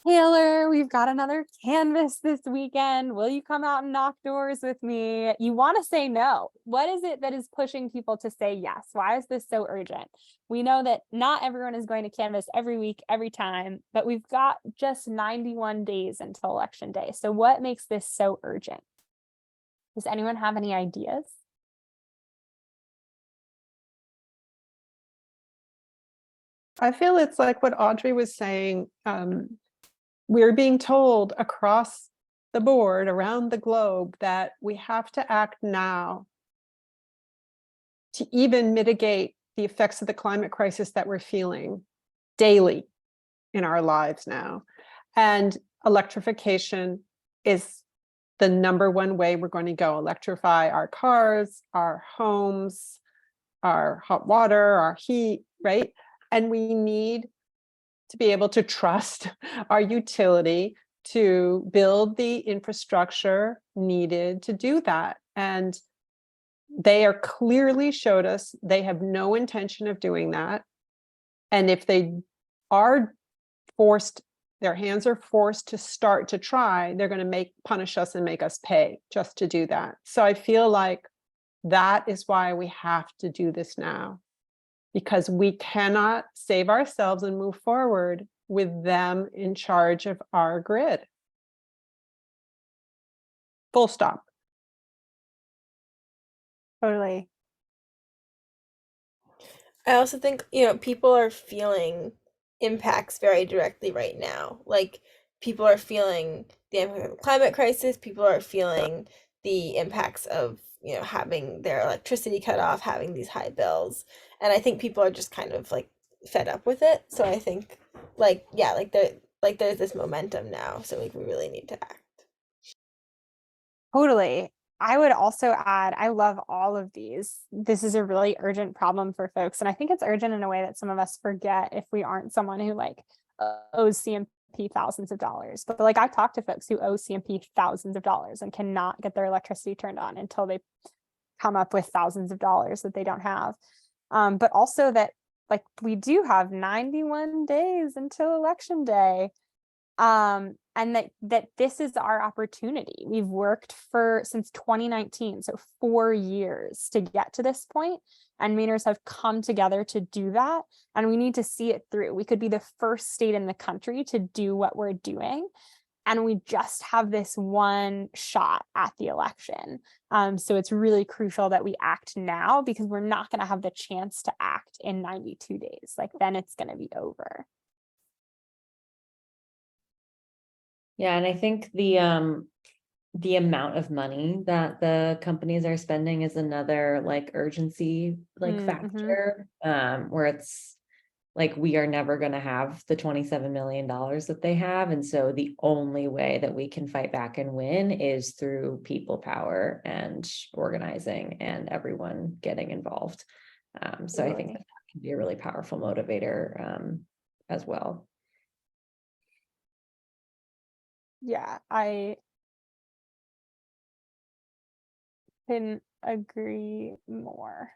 Taylor, we've got another canvas this weekend. Will you come out and knock doors with me? You want to say no. What is it that is pushing people to say yes? Why is this so urgent? We know that not everyone is going to canvas every week, every time, but we've got just 91 days until election day. So what makes this so urgent? Does anyone have any ideas? I feel it's like what Audrey was saying. We're being told across the board, around the globe, that we have to act now to even mitigate the effects of the climate crisis that we're feeling daily in our lives now. And electrification is the number one way we're going to go. Electrify our cars, our homes, our hot water, our heat, right? And we need to be able to trust our utility to build the infrastructure needed to do that. And they are clearly showed us they have no intention of doing that. And if they are forced, their hands are forced to start to try, they're going to punish us and make us pay just to do that. So I feel like that is why we have to do this now, because we cannot save ourselves and move forward with them in charge of our grid. Full stop. Totally. I also think, people are feeling impacts very directly right now. Like, people are feeling the impact of the climate crisis, people are feeling the impacts of, having their electricity cut off, having these high bills. And I think people are just kind of like fed up with it. So I think there's this momentum now. So like we really need to act. Totally. I would also add, I love all of these. This is a really urgent problem for folks. And I think it's urgent in a way that some of us forget if we aren't someone who like owes CMP thousands of dollars. But like I've talked to folks who owe CMP thousands of dollars and cannot get their electricity turned on until they come up with thousands of dollars that they don't have. But also that like we do have 91 days until election day. And that this is our opportunity. We've worked since 2019, so 4 years to get to this point, and Mainers have come together to do that, and we need to see it through. We could be the first state in the country to do what we're doing, and we just have this one shot at the election. So it's really crucial that we act now, because we're not going to have the chance to act in 92 days. Like then it's going to be over. Yeah, and I think the amount of money that the companies are spending is another like urgency like factor, where it's like we are never going to have the $27 million that they have, and so the only way that we can fight back and win is through people power and organizing and everyone getting involved. So I think that can be a really powerful motivator as well. Yeah, I couldn't agree more.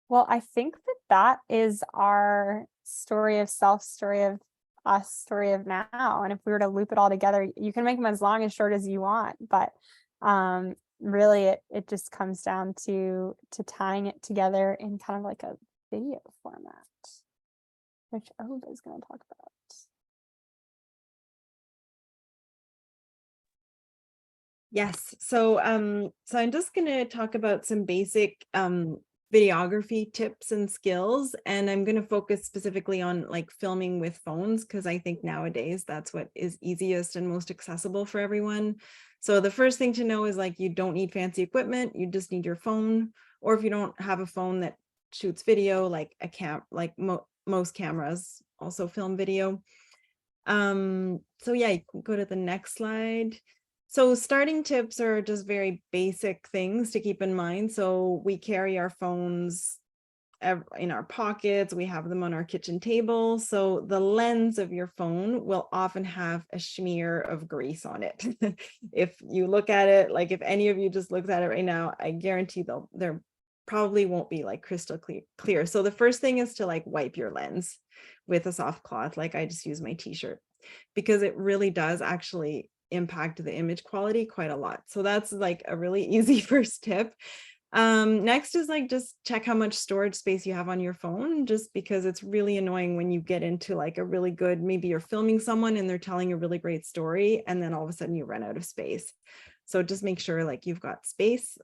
Well, I think that is our story of self, story of us, story of now. And if we were to loop it all together, you can make them as long and short as you want, but really it just comes down to tying it together in kind of like a video format, which Ove is going to talk about. Yes. So I'm just going to talk about some basic videography tips and skills, and I'm going to focus specifically on like filming with phones, because I think nowadays that's what is easiest and most accessible for everyone. So the first thing to know is like you don't need fancy equipment, you just need your phone, or if you don't have a phone that shoots video, like most cameras also film video. So yeah, you can go to the next slide. So starting tips are just very basic things to keep in mind. So we carry our phones in our pockets, we have them on our kitchen table. So the lens of your phone will often have a smear of grease on it. If you look at it, like if any of you just looked at it right now, I guarantee there probably won't be like crystal clear. So the first thing is to like wipe your lens with a soft cloth. Like I just use my t-shirt, because it really does actually impact the image quality quite a lot. So that's like a really easy first tip. Next is like just check how much storage space you have on your phone, just because it's really annoying when you get into like a really good, maybe you're filming someone and they're telling a really great story, and then all of a sudden you run out of space. So just make sure like you've got space,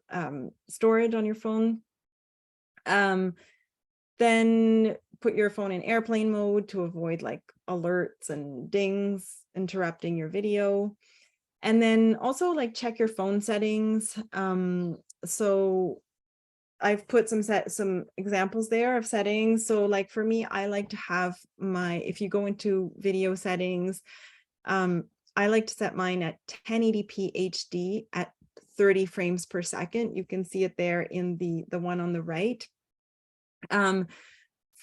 storage on your phone. Then put your phone in airplane mode to avoid like alerts and dings interrupting your video. And then also like check your phone settings. So I've put some examples there of settings. So like for me, I like to have if you go into video settings, I like to set mine at 1080p HD at 30 frames per second. You can see it there in the one on the right.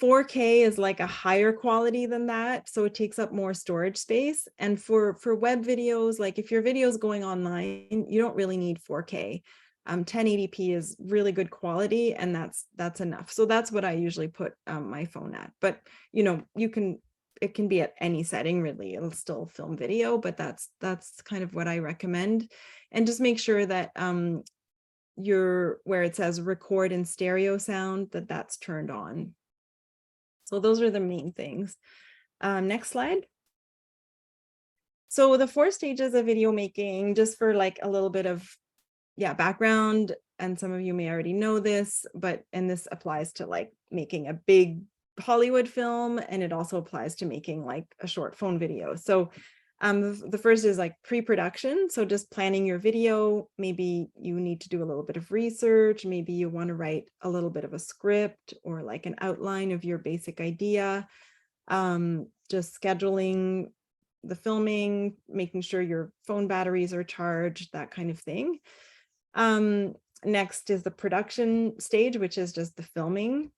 4K is like a higher quality than that, so it takes up more storage space. And for web videos, like if your video is going online, you don't really need 4K. 1080p is really good quality, and that's enough. So that's what I usually put my phone at. But you know, it can be at any setting really, it'll still film video, but that's kind of what I recommend. And just make sure that where it says record in stereo sound, that's turned on. So those are the main things. Next slide. So the 4 stages of video making, just for like a little bit of background, and some of you may already know this, and this applies to like making a big Hollywood film, and it also applies to making like a short phone video. So the first is like pre-production. So just planning your video. Maybe you need to do a little bit of research. Maybe you want to write a little bit of a script or like an outline of your basic idea. Just scheduling the filming, making sure your phone batteries are charged, that kind of thing. Next is the production stage, which is just the filming.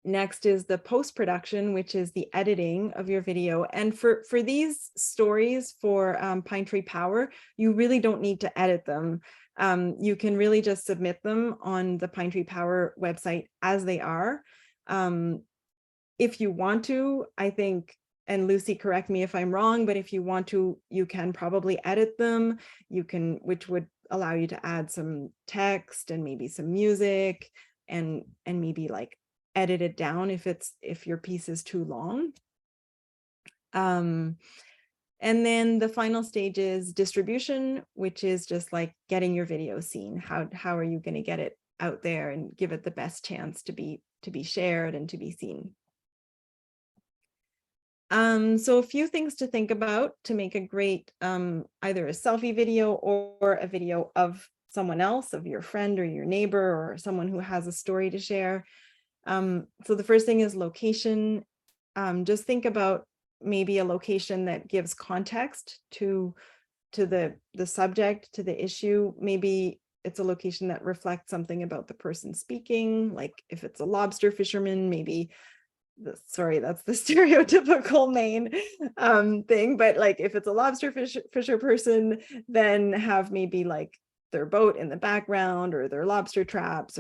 Next is the post-production, which is the editing of your video. And for these stories for Pine Tree Power, you really don't need to edit them. You can really just submit them on the Pine Tree Power website as they are. If you want to, I think, and Lucy, correct me if I'm wrong, but if you want to, you can probably edit them. You can, which would allow you to add some text and maybe some music and maybe like edit it down if your piece is too long. And then the final stage is distribution, which is just like getting your video seen. How are you going to get it out there and give it the best chance to be shared and to be seen? So a few things to think about to make a great either a selfie video or a video of someone else, of your friend or your neighbor or someone who has a story to share. So the first thing is location. Just think about maybe a location that gives context to the subject, to the issue. Maybe it's a location that reflects something about the person speaking, like if it's a lobster fisherman, maybe sorry, that's the stereotypical Maine thing, but like if it's a lobster fisher person, then have maybe like their boat in the background or their lobster traps,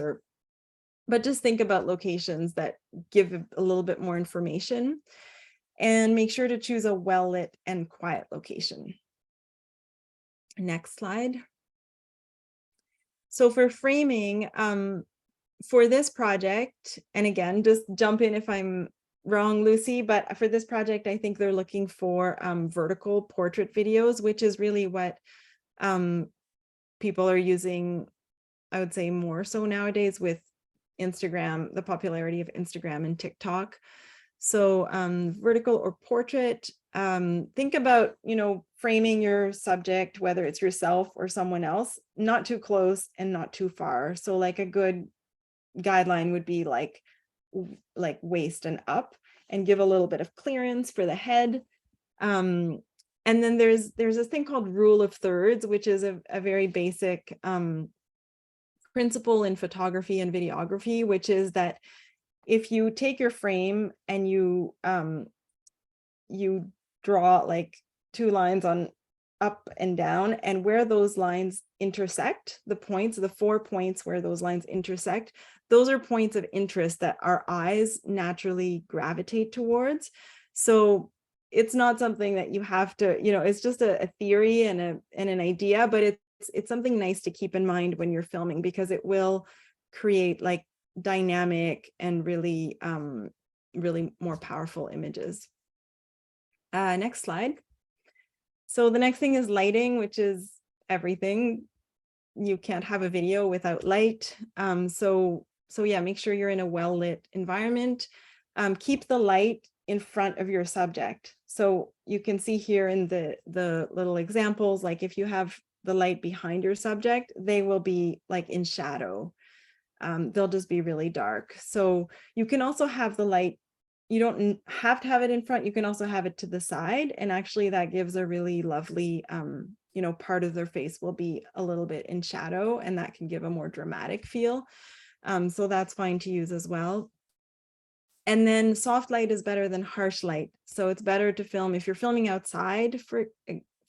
but just think about locations that give a little bit more information, and make sure to choose a well-lit and quiet location. Next slide. So for framing, for this project, and again, just jump in if I'm wrong, Lucy, but for this project, I think they're looking for vertical portrait videos, which is really what people are using, I would say more so nowadays with Instagram, the popularity of Instagram and TikTok. So vertical or portrait, think about, framing your subject, whether it's yourself or someone else, not too close and not too far. So like a good guideline would be like waist and up, and give a little bit of clearance for the head. And then there's this thing called rule of thirds, which is a very basic principle in photography and videography, which is that if you take your frame and you draw like two lines on up and down, and where those lines intersect, the 4 points where those lines intersect, those are points of interest that our eyes naturally gravitate towards. So it's not something that you have to, it's just a theory and an idea, but it's something nice to keep in mind when you're filming, because it will create like dynamic and really more powerful images. Next slide. So the next thing is lighting, which is everything. You can't have a video without light. So yeah, make sure you're in a well-lit environment. Keep the light in front of your subject. So you can see here in the little examples, like if you have the light behind your subject, they will be like in shadow. They'll just be really dark. So you can also have the light, you don't have to have it in front, you can also have it to the side, and actually that gives a really lovely, part of their face will be a little bit in shadow, and that can give a more dramatic feel. So that's fine to use as well. And then soft light is better than harsh light. So it's better to film, if you're filming outside,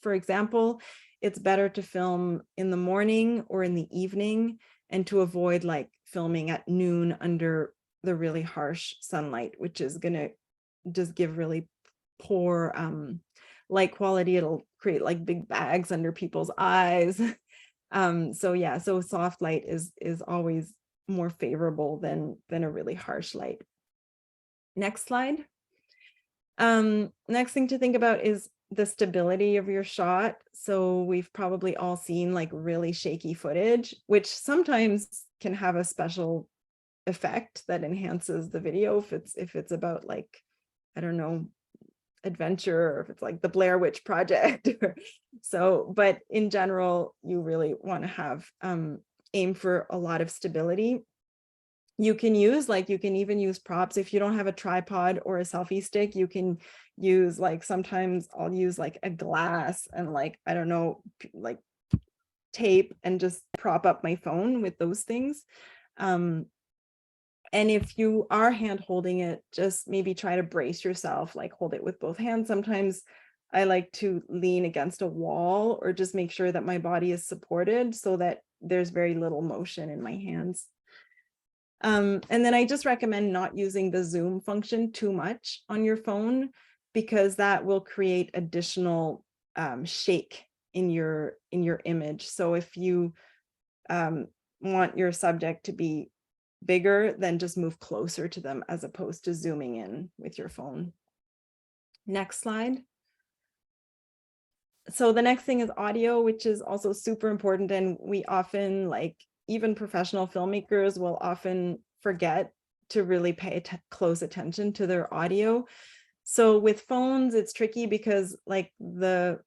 for example, it's better to film in the morning or in the evening, and to avoid like filming at noon under the really harsh sunlight, which is going to just give really poor light quality. It'll create like big bags under people's eyes. So yeah, so soft light is always more favorable than a really harsh light. Next slide. Next thing to think about is the stability of your shot. So we've probably all seen like really shaky footage, which sometimes can have a special effect that enhances the video if it's about like, I don't know, adventure, or if it's like the Blair Witch Project. So, but in general, you really want to have aim for a lot of stability. You can use you can even use props. If you don't have a tripod or a selfie stick, you can use sometimes I'll use a glass and I don't know, tape and just prop up my phone with those things. And if you are hand holding it, just maybe try to brace yourself, hold it with both hands. Sometimes I like to lean against a wall or just make sure that my body is supported so that there's very little motion in my hands. And then I just recommend not using the zoom function too much on your phone, because that will create additional shake in your image. So if you want your subject to be bigger, then just move closer to them as opposed to zooming in with your phone. Next slide. So the next thing is audio, which is also super important. And we often, even professional filmmakers will often forget to really pay close attention to their audio. So with phones, it's tricky because the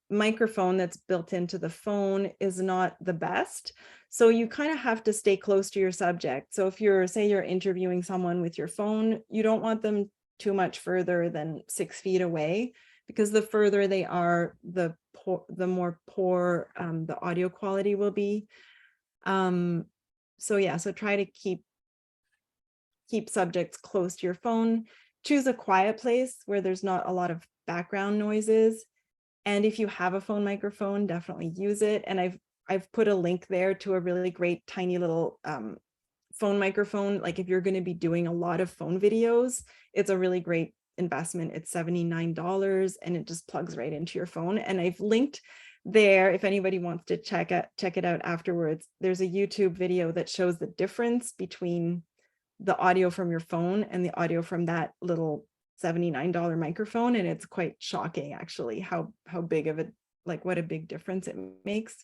microphone that's built into the phone is not the best. So you kind of have to stay close to your subject. So if say you're interviewing someone with your phone, you don't want them too much further than 6 feet away, because the further they are, the more poor the audio quality will be. So yeah, so try to keep subjects close to your phone. Choose a quiet place where there's not a lot of background noises. And if you have a phone microphone, definitely use it. And I've put a link there to a really great tiny little phone microphone. If you're going to be doing a lot of phone videos, it's a really great investment. It's $79 and it just plugs right into your phone. And I've linked there, if anybody wants to check it out afterwards. There's a YouTube video that shows the difference between the audio from your phone and the audio from that little $79 microphone. And it's quite shocking, actually, how big of a, what a big difference it makes.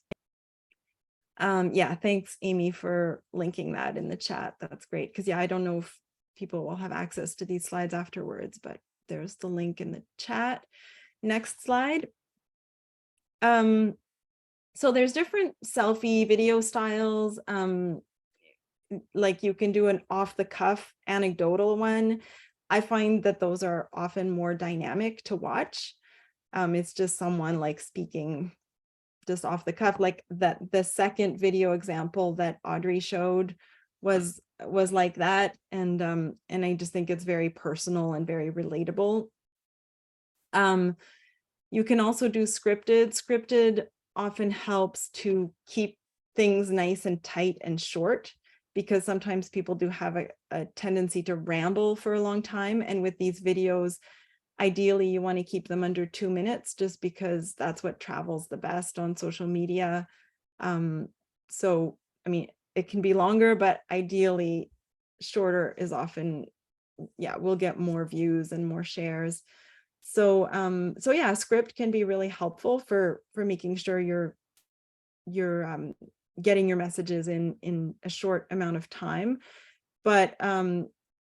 Yeah, thanks, Amy, for linking that in the chat. That's great. Because yeah, I don't know if people will have access to these slides afterwards, but there's the link in the chat. Next slide. So there's different selfie video styles. You can do an off the cuff anecdotal one. I find that those are often more dynamic to watch. It's just someone speaking just off the cuff, that the second video example that Audrey showed was like that. And I just think it's very personal and very relatable. You can also do scripted. Scripted often helps to keep things nice and tight and short, because sometimes people do have a tendency to ramble for a long time. And with these videos, ideally you want to keep them under 2 minutes, just because that's what travels the best on social media. So, I mean, it can be longer, but ideally shorter is often, yeah, we'll get more views and more shares. So, so yeah, script can be really helpful for making sure you're getting your messages in a short amount of time. But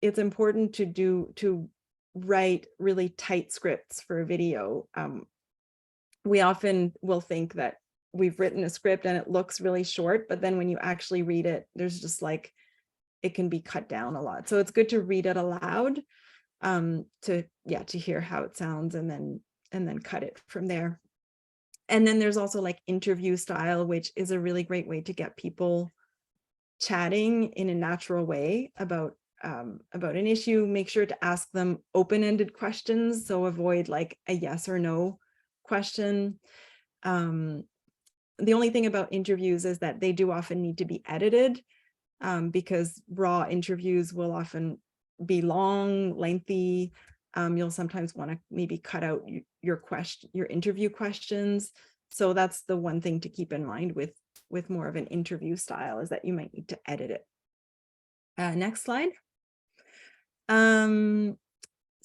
it's important to write really tight scripts for a video. We often will think that we've written a script and it looks really short, but then when you actually read it, there's just it can be cut down a lot. So it's good to read it aloud, to hear how it sounds, and then cut it from there. And then there's also interview style, which is a really great way to get people chatting in a natural way about an issue. Make sure to ask them open-ended questions, so avoid a yes or no question. The only thing about interviews is that they do often need to be edited, because raw interviews will often be long, lengthy. You'll sometimes want to maybe cut out your interview questions. So that's the one thing to keep in mind with more of an interview style, is that you might need to edit it. Next slide.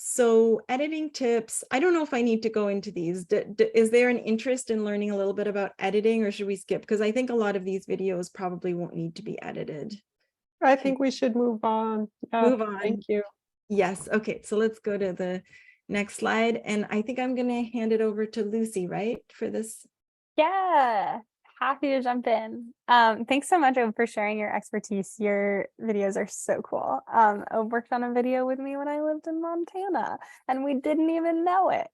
So editing tips, I don't know if I need to go into these. Is there an interest in learning a little bit about editing, or should we skip? Because I think a lot of these videos probably won't need to be edited. I think we should move on. Move on. Thank you. Yes. Okay. So let's go to the next slide. And I think I'm going to hand it over to Lucy, right, for this? Yeah. Happy to jump in. Thanks so much, Obe, for sharing your expertise. Your videos are so cool. Obe worked on a video with me when I lived in Montana, and we didn't even know it.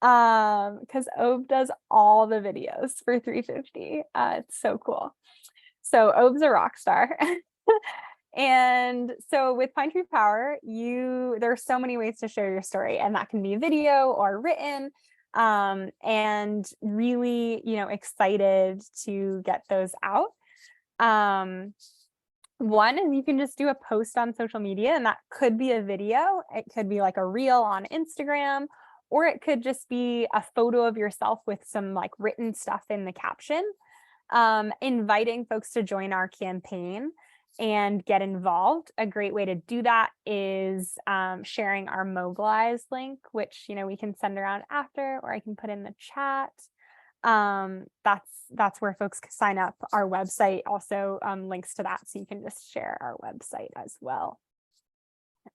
Because Obe does all the videos for 350. It's so cool. So Obe's a rock star. And so with Pine Tree Power, there are so many ways to share your story, and that can be video or written. And really, excited to get those out. One is you can just do a post on social media, and that could be a video. It could be like a reel on Instagram, or it could just be a photo of yourself with some like written stuff in the caption. Inviting folks to join our campaign and get involved. A great way to do that is sharing our Mobilize link, which we can send around after, or I can put in the chat. That's where folks can sign up. Our website also links to that, so you can just share our website as well.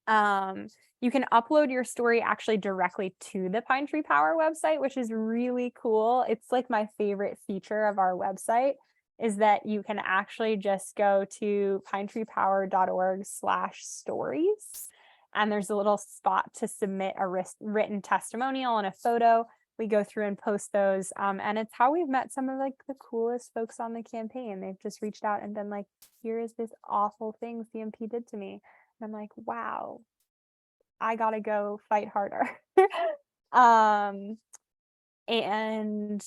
You can upload your story actually directly to the Pine Tree Power website, which is really cool. It's like my favorite feature of our website is that you can actually just go to pinetreepower.org/stories. And there's a little spot to submit a written testimonial and a photo. We go through and post those. And it's how we've met some of like the coolest folks on the campaign. They've just reached out and been like, here is this awful thing CMP did to me. And I'm like, wow, I gotta go fight harder. And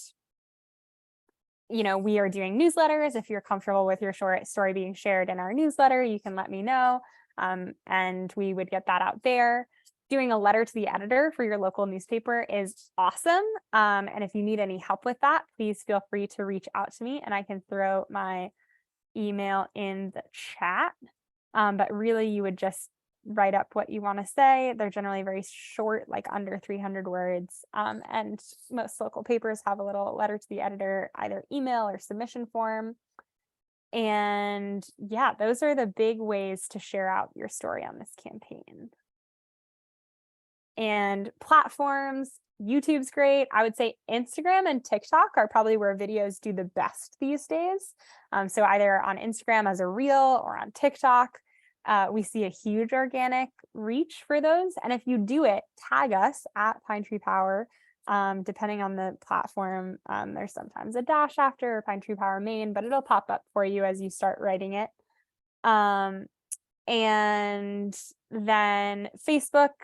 we are doing newsletters. If you're comfortable with your short story being shared in our newsletter, you can let me know. And we would get that out there. Doing a letter to the editor for your local newspaper is awesome. And if you need any help with that, please feel free to reach out to me, and I can throw my email in the chat. But really, you would just write up what you want to say. They're generally very short, like under 300 words. And most local papers have a little letter to the editor, either email or submission form. And yeah, those are the big ways to share out your story on this campaign. And platforms, YouTube's great. I would say Instagram and TikTok are probably where videos do the best these days. So either on Instagram as a reel or on TikTok. We see a huge organic reach for those. And if you do it, tag us at Pine Tree Power. Depending on the platform, there's sometimes a dash after Pine Tree Power Maine, but it'll pop up for you as you start writing it. And then Facebook,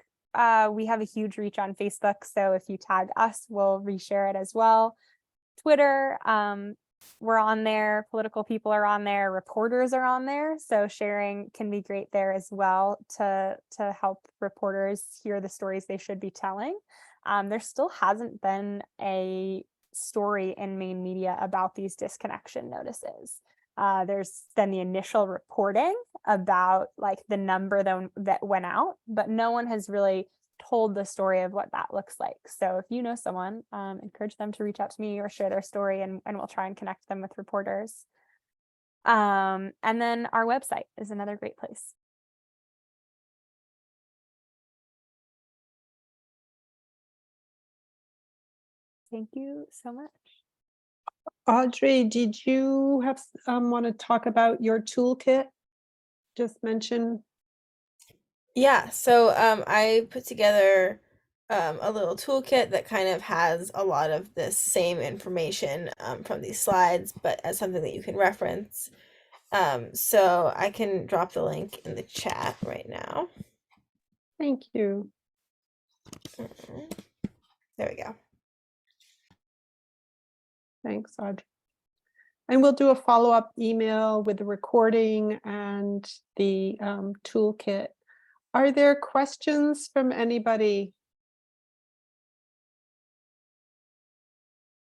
we have a huge reach on Facebook. So if you tag us, we'll reshare it as well. Twitter, we're on there. Political people are on there. Reporters are on there. So sharing can be great there as well to help reporters hear the stories they should be telling. There still hasn't been a story in Maine media about these disconnection notices. There's been the initial reporting about like the number that went out, but no one has really told the story of what that looks like. So if you know someone, encourage them to reach out to me or share their story, and we'll try and connect them with reporters. And then our website is another great place. Thank you so much. Audrey, did you have want to talk about your toolkit? Just mention. Yeah, so I put together a little toolkit that kind of has a lot of this same information from these slides, but as something that you can reference. So I can drop the link in the chat right now. Thank you. There we go. Thanks, Audrey. And we'll do a follow-up email with the recording and the toolkit. Are there questions from anybody?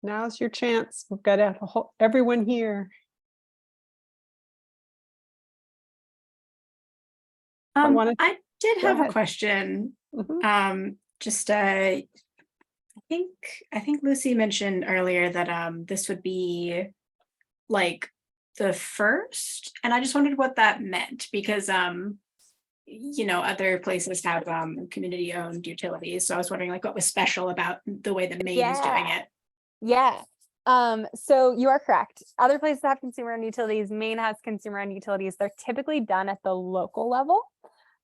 Now's your chance. We've got everyone here. I did have a question. Mm-hmm. I think Lucy mentioned earlier that this would be like the first, and I just wondered what that meant, because other places have community owned utilities, so I was wondering like what was special about the way that Maine is doing it. Yeah. So you are correct. Other places have consumer-owned utilities. Maine has consumer-owned utilities. They're typically done at the local level.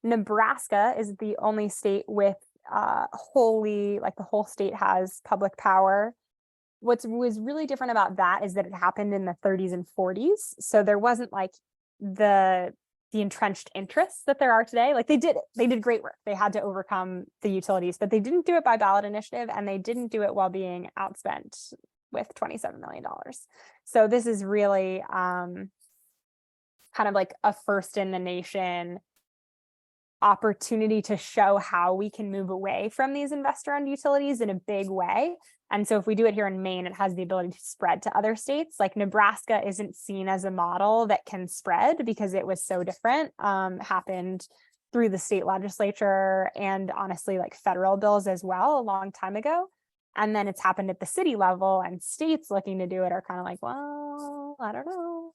Nebraska is the only state with wholly, like the whole state has public power. What was really different about that is that it happened in the 30s and 40s. So there wasn't like the entrenched interests that there are today. Like they did great work. They had to overcome the utilities, but they didn't do it by ballot initiative, and they didn't do it while being outspent with $27 million. So this is really kind of like a first in the nation opportunity to show how we can move away from these investor-owned utilities in a big way. And so if we do it here in Maine, it has the ability to spread to other states. Like Nebraska isn't seen as a model that can spread because it was so different, happened through the state legislature and honestly like federal bills as well a long time ago. And then it's happened at the city level, and states looking to do it are kind of like, well, I don't know.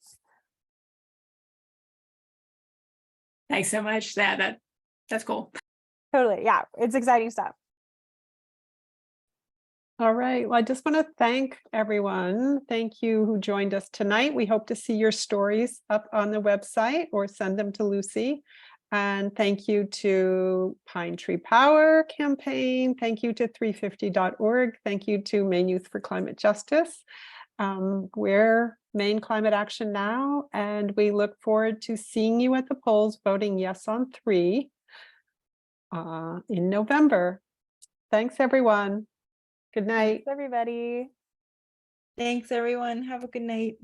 Thanks so much. That's cool. Totally. Yeah, it's exciting stuff. All right. Well, I just want to thank everyone. Thank you who joined us tonight. We hope to see your stories up on the website or send them to Lucy. And thank you to Pine Tree Power Campaign. Thank you to 350.org. Thank you to Maine Youth for Climate Justice. We're Maine Climate Action Now, and we look forward to seeing you at the polls voting yes on 3 in November. Thanks, everyone. Good night. Thanks, everybody. Thanks, everyone. Have a good night.